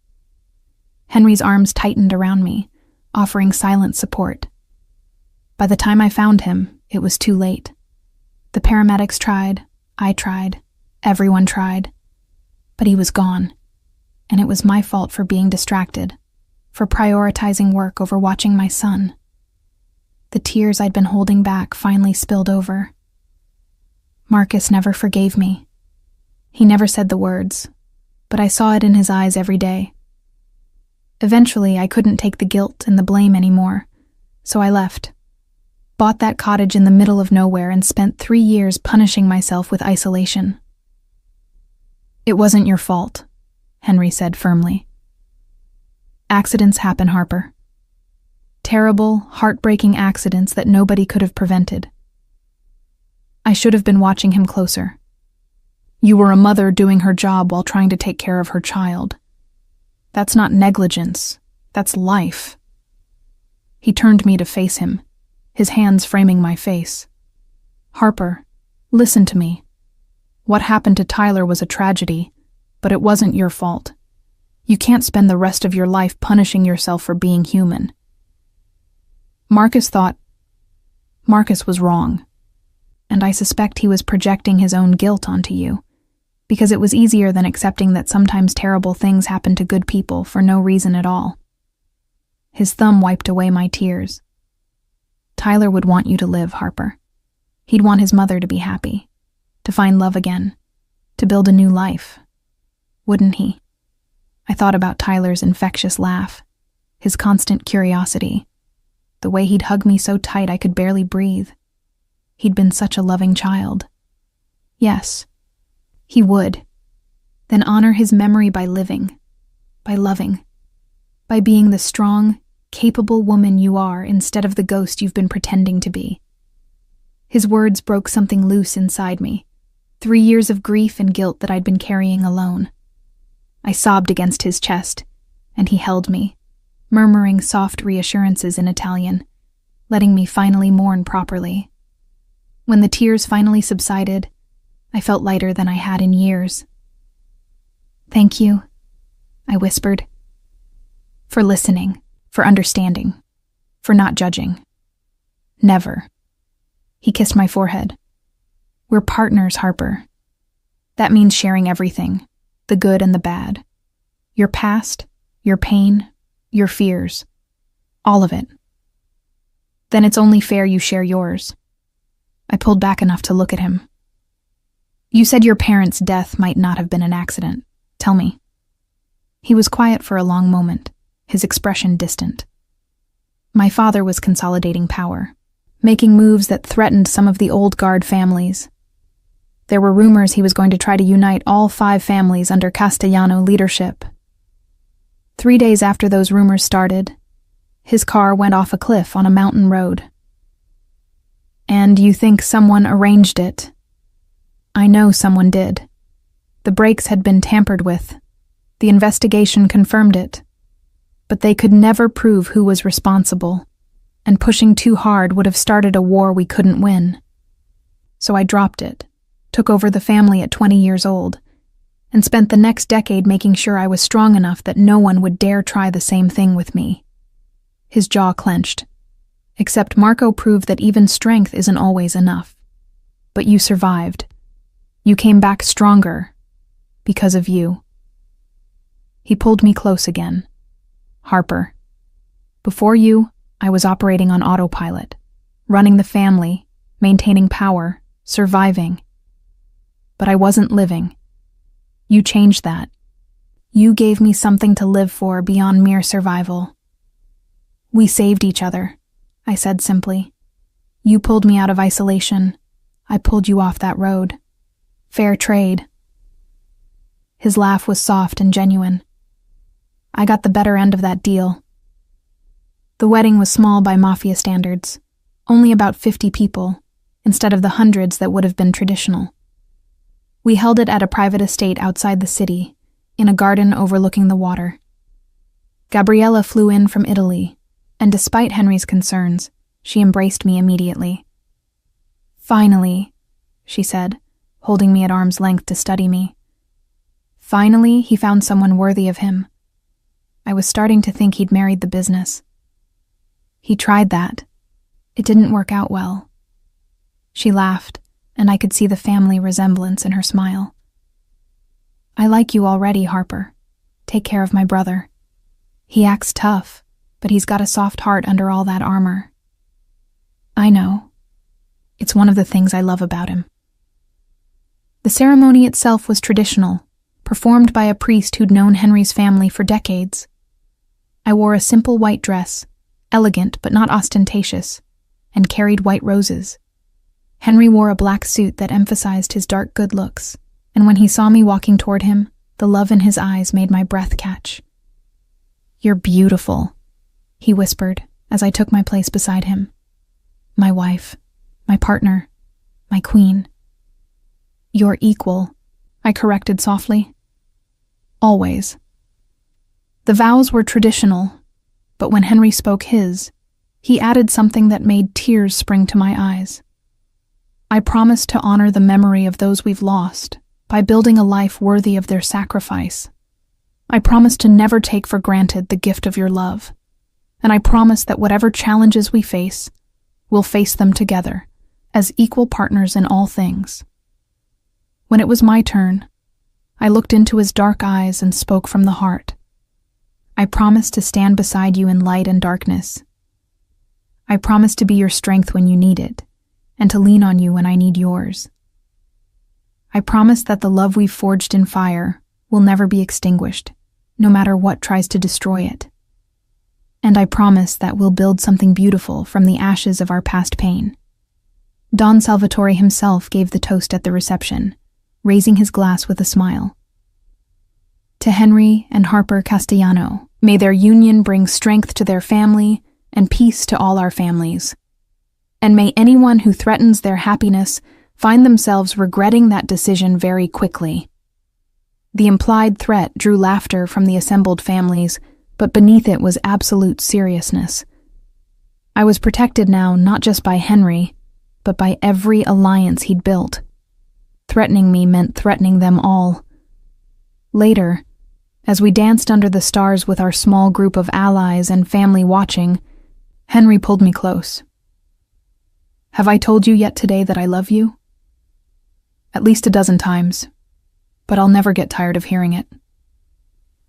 S1: Henry's arms tightened around me, offering silent support. By the time I found him, it was too late. The paramedics tried, I tried, everyone tried. But he was gone, and it was my fault for being distracted, for prioritizing work over watching my son. The tears I'd been holding back finally spilled over. Marcus never forgave me. He never said the words, but I saw it in his eyes every day. Eventually, I couldn't take the guilt and the blame anymore, so I left. Bought that cottage in the middle of nowhere and spent 3 years punishing myself with isolation. It wasn't your fault, Henry said firmly. Accidents happen, Harper. Terrible, heartbreaking accidents that nobody could have prevented. I should have been watching him closer. You were a mother doing her job while trying to take care of her child. That's not negligence, that's life. He turned me to face him, his hands framing my face. Harper, listen to me. What happened to Tyler was a tragedy, but it wasn't your fault. You can't spend the rest of your life punishing yourself for being human. Marcus was wrong, and I suspect he was projecting his own guilt onto you, because it was easier than accepting that sometimes terrible things happen to good people for no reason at all. His thumb wiped away my tears. Tyler would want you to live, Harper. He'd want his mother to be happy, to find love again, to build a new life. Wouldn't he? I thought about Tyler's infectious laugh, his constant curiosity, the way he'd hug me so tight I could barely breathe. He'd been such a loving child. Yes, he would. Then honor his memory by living, by loving, by being the strong, capable woman you are instead of the ghost you've been pretending to be. His words broke something loose inside me, 3 years of grief and guilt that I'd been carrying alone. I sobbed against his chest, and he held me, murmuring soft reassurances in Italian, letting me finally mourn properly. When the tears finally subsided, I felt lighter than I had in years. Thank you, I whispered. For listening, for understanding, for not judging. Never. He kissed my forehead. We're partners, Harper. That means sharing everything, the good and the bad. Your past, your pain, your fears. All of it. Then it's only fair you share yours. I pulled back enough to look at him. You said your parents' death might not have been an accident. Tell me. He was quiet for a long moment, his expression distant. My father was consolidating power, making moves that threatened some of the old guard families. There were rumors he was going to try to unite all 5 families under Castellano leadership. 3 days after those rumors started, his car went off a cliff on a mountain road. And you think someone arranged it? I know someone did. The brakes had been tampered with. The investigation confirmed it. But they could never prove who was responsible, and pushing too hard would have started a war we couldn't win. So I dropped it, took over the family at 20 years old, and spent the next decade making sure I was strong enough that no one would dare try the same thing with me. His jaw clenched. Except Marco proved that even strength isn't always enough. But you survived. You came back stronger. Because of you. He pulled me close again. Harper. Before you, I was operating on autopilot, running the family, maintaining power, surviving. But I wasn't living. You changed that. You gave me something to live for beyond mere survival. We saved each other, I said simply. You pulled me out of isolation. I pulled you off that road. Fair trade. His laugh was soft and genuine. I got the better end of that deal. The wedding was small by Mafia standards, only about 50 people, instead of the hundreds that would have been traditional. We held it at a private estate outside the city, in a garden overlooking the water. Gabriella flew in from Italy, and despite Henry's concerns, she embraced me immediately. Finally, she said, holding me at arm's length to study me. Finally, he found someone worthy of him. I was starting to think he'd married the business. He tried that. It didn't work out well. She laughed, and I could see the family resemblance in her smile. I like you already, Harper. Take care of my brother. He acts tough, but he's got a soft heart under all that armor. I know. It's one of the things I love about him. The ceremony itself was traditional, performed by a priest who'd known Henry's family for decades. I wore a simple white dress, elegant but not ostentatious, and carried white roses. Henry wore a black suit that emphasized his dark good looks, and when he saw me walking toward him, the love in his eyes made my breath catch. You're beautiful, he whispered as I took my place beside him. My wife, my partner, my queen. Your equal, I corrected softly. Always. The vows were traditional, but when Henry spoke his, he added something that made tears spring to my eyes. I promised to honor the memory of those we've lost by building a life worthy of their sacrifice. I promised to never take for granted the gift of your love, and I promised that whatever challenges we face, we'll face them together, as equal partners in all things. When it was my turn, I looked into his dark eyes and spoke from the heart. I promise to stand beside you in light and darkness. I promise to be your strength when you need it, and to lean on you when I need yours. I promise that the love we've forged in fire will never be extinguished, no matter what tries to destroy it. And I promise that we'll build something beautiful from the ashes of our past pain. Don Salvatore himself gave the toast at the reception, raising his glass with a smile. To Henry and Harper Castellano, may their union bring strength to their family and peace to all our families. And may anyone who threatens their happiness find themselves regretting that decision very quickly. The implied threat drew laughter from the assembled families, but beneath it was absolute seriousness. I was protected now not just by Henry, but by every alliance he'd built. Threatening me meant threatening them all. Later, as we danced under the stars with our small group of allies and family watching, Henry pulled me close. Have I told you yet today that I love you? At least a dozen times, but I'll never get tired of hearing it.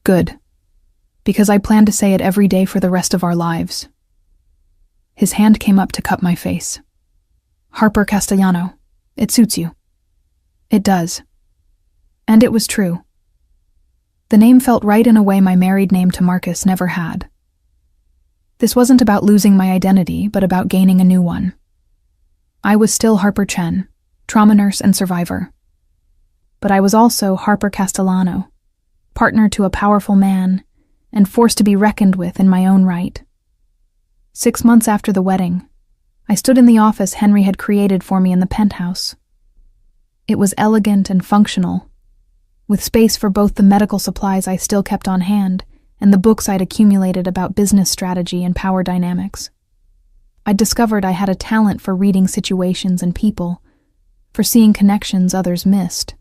S1: Good, because I plan to say it every day for the rest of our lives. His hand came up to cup my face. Harper Castellano, it suits you. It does. And it was true. The name felt right in a way my married name to Marcus never had. This wasn't about losing my identity, but about gaining a new one. I was still Harper Chen, trauma nurse and survivor. But I was also Harper Castellano, partner to a powerful man, and forced to be reckoned with in my own right. 6 months after the wedding, I stood in the office Henry had created for me in the penthouse. It was elegant and functional, with space for both the medical supplies I still kept on hand and the books I'd accumulated about business strategy and power dynamics. I'd discovered I had a talent for reading situations and people, for seeing connections others missed.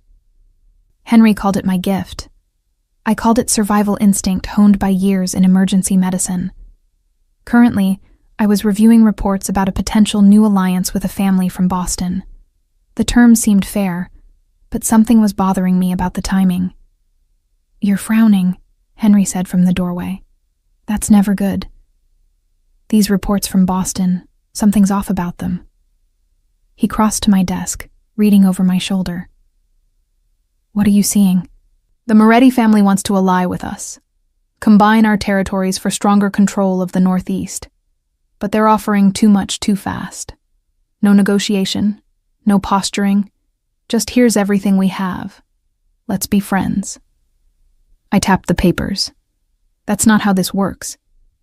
S1: Henry called it my gift. I called it survival instinct honed by years in emergency medicine. Currently, I was reviewing reports about a potential new alliance with a family from Boston. The terms seemed fair, but something was bothering me about the timing. "You're frowning," Henry said from the doorway. "That's never good. These reports from Boston, something's off about them." He crossed to my desk, reading over my shoulder. "What are you seeing?" "The Moretti family wants to ally with us, combine our territories for stronger control of the Northeast. But they're offering too much too fast. No negotiation, no posturing, just here's everything we have. Let's be friends." I tapped the papers. "That's not how this works.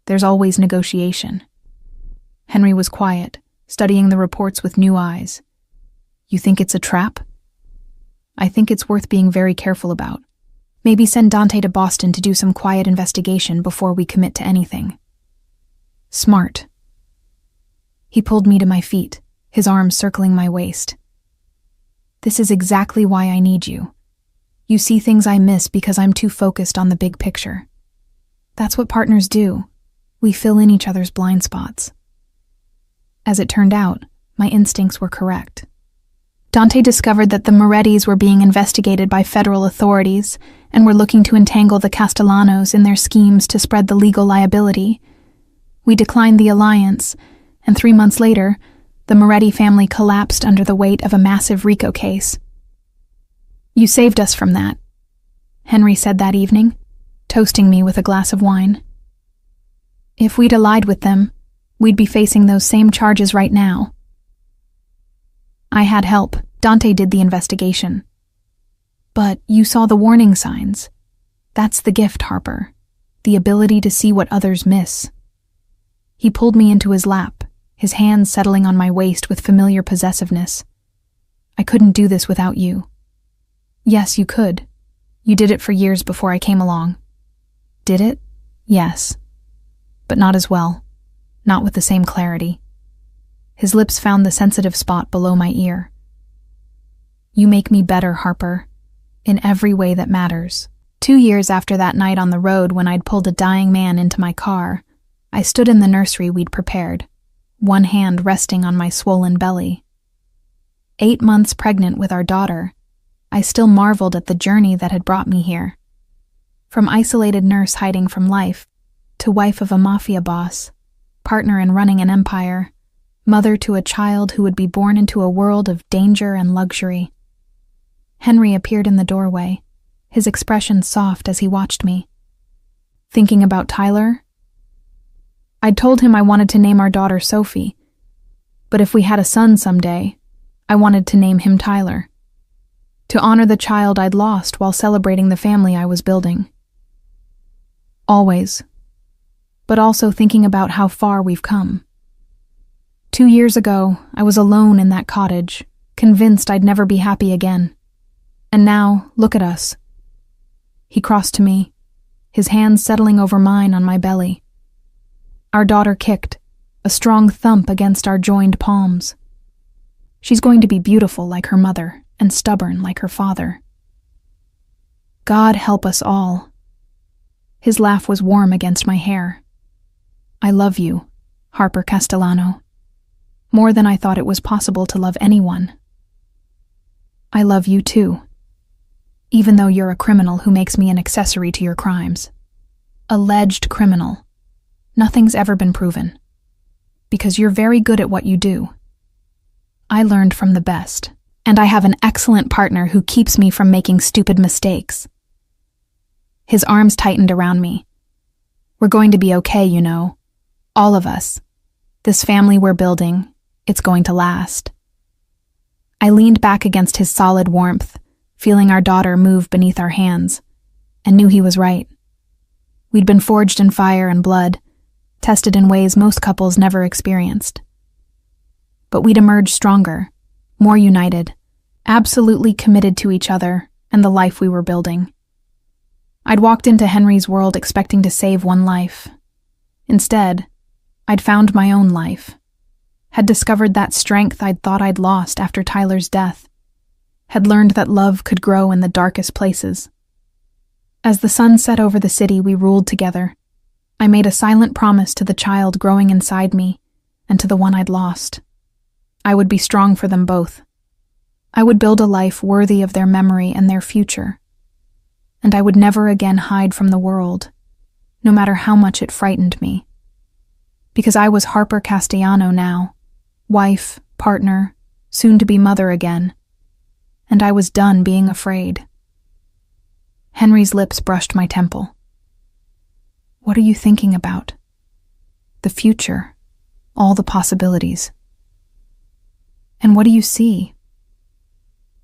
S1: There's always negotiation." Henry was quiet, studying the reports with new eyes. "You think it's a trap?" "I think it's worth being very careful about. Maybe send Dante to Boston to do some quiet investigation before we commit to anything." "Smart." He pulled me to my feet, his arms circling my waist. "This is exactly why I need you. You see things I miss because I'm too focused on the big picture. That's what partners do. We fill in each other's blind spots." As it turned out, my instincts were correct. Dante discovered that the Morettis were being investigated by federal authorities and were looking to entangle the Castellanos in their schemes to spread the legal liability. We declined the alliance, and 3 months later, the Moretti family collapsed under the weight of a massive RICO case. "You saved us from that," Henry said that evening, toasting me with a glass of wine. "If we'd allied with them, we'd be facing those same charges right now." "I had help. Dante did the investigation." "But you saw the warning signs. That's the gift, Harper. The ability to see what others miss." He pulled me into his lap, his hands settling on my waist with familiar possessiveness. "I couldn't do this without you." "Yes, you could. You did it for years before I came along." "Did it?" "Yes. But not as well. Not with the same clarity." His lips found the sensitive spot below my ear. "You make me better, Harper. In every way that matters." 2 years after that night on the road when I'd pulled a dying man into my car, I stood in the nursery we'd prepared, one hand resting on my swollen belly. 8 months pregnant with our daughter, I still marveled at the journey that had brought me here. From isolated nurse hiding from life, to wife of a mafia boss, partner in running an empire, mother to a child who would be born into a world of danger and luxury. Henry appeared in the doorway, his expression soft as he watched me. "Thinking about Tyler?" I'd told him I wanted to name our daughter Sophie, but if we had a son someday, I wanted to name him Tyler, to honor the child I'd lost while celebrating the family I was building. Always, but also thinking about how far we've come. 2 years ago, I was alone in that cottage, convinced I'd never be happy again. And now, look at us. He crossed to me, his hands settling over mine on my belly. Our daughter kicked, a strong thump against our joined palms. She's going to be beautiful like her mother and stubborn like her father. God help us all. His laugh was warm against my hair. I love you, Harper Castellano, more than I thought it was possible to love anyone. I love you too, even though you're a criminal who makes me an accessory to your crimes. Alleged criminal. Nothing's ever been proven. Because you're very good at what you do. I learned from the best, and I have an excellent partner who keeps me from making stupid mistakes. His arms tightened around me. We're going to be okay, you know. All of us. This family we're building, it's going to last. I leaned back against his solid warmth, feeling our daughter move beneath our hands, and knew he was right. We'd been forged in fire and blood, tested in ways most couples never experienced. But we'd emerged stronger, more united, absolutely committed to each other and the life we were building. I'd walked into Henry's world expecting to save one life. Instead, I'd found my own life, had discovered that strength I'd thought I'd lost after Tyler's death, had learned that love could grow in the darkest places. As the sun set over the city we ruled together, I made a silent promise to the child growing inside me and to the one I'd lost. I would be strong for them both. I would build a life worthy of their memory and their future. And I would never again hide from the world, no matter how much it frightened me. Because I was Harper Castellano now, wife, partner, soon-to-be mother again, and I was done being afraid. Henry's lips brushed my temple. What are you thinking about? The future, all the possibilities. And what do you see?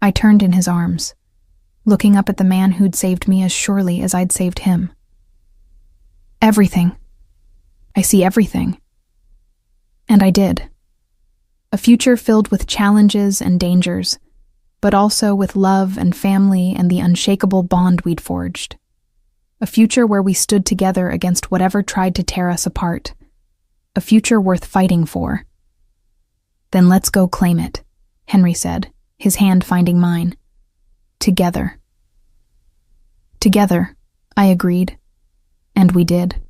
S1: I turned in his arms, looking up at the man who'd saved me as surely as I'd saved him. Everything. I see everything. And I did. A future filled with challenges and dangers, but also with love and family and the unshakable bond we'd forged. A future where we stood together against whatever tried to tear us apart. A future worth fighting for. Then let's go claim it, Henry said, his hand finding mine. Together. Together, I agreed. And we did.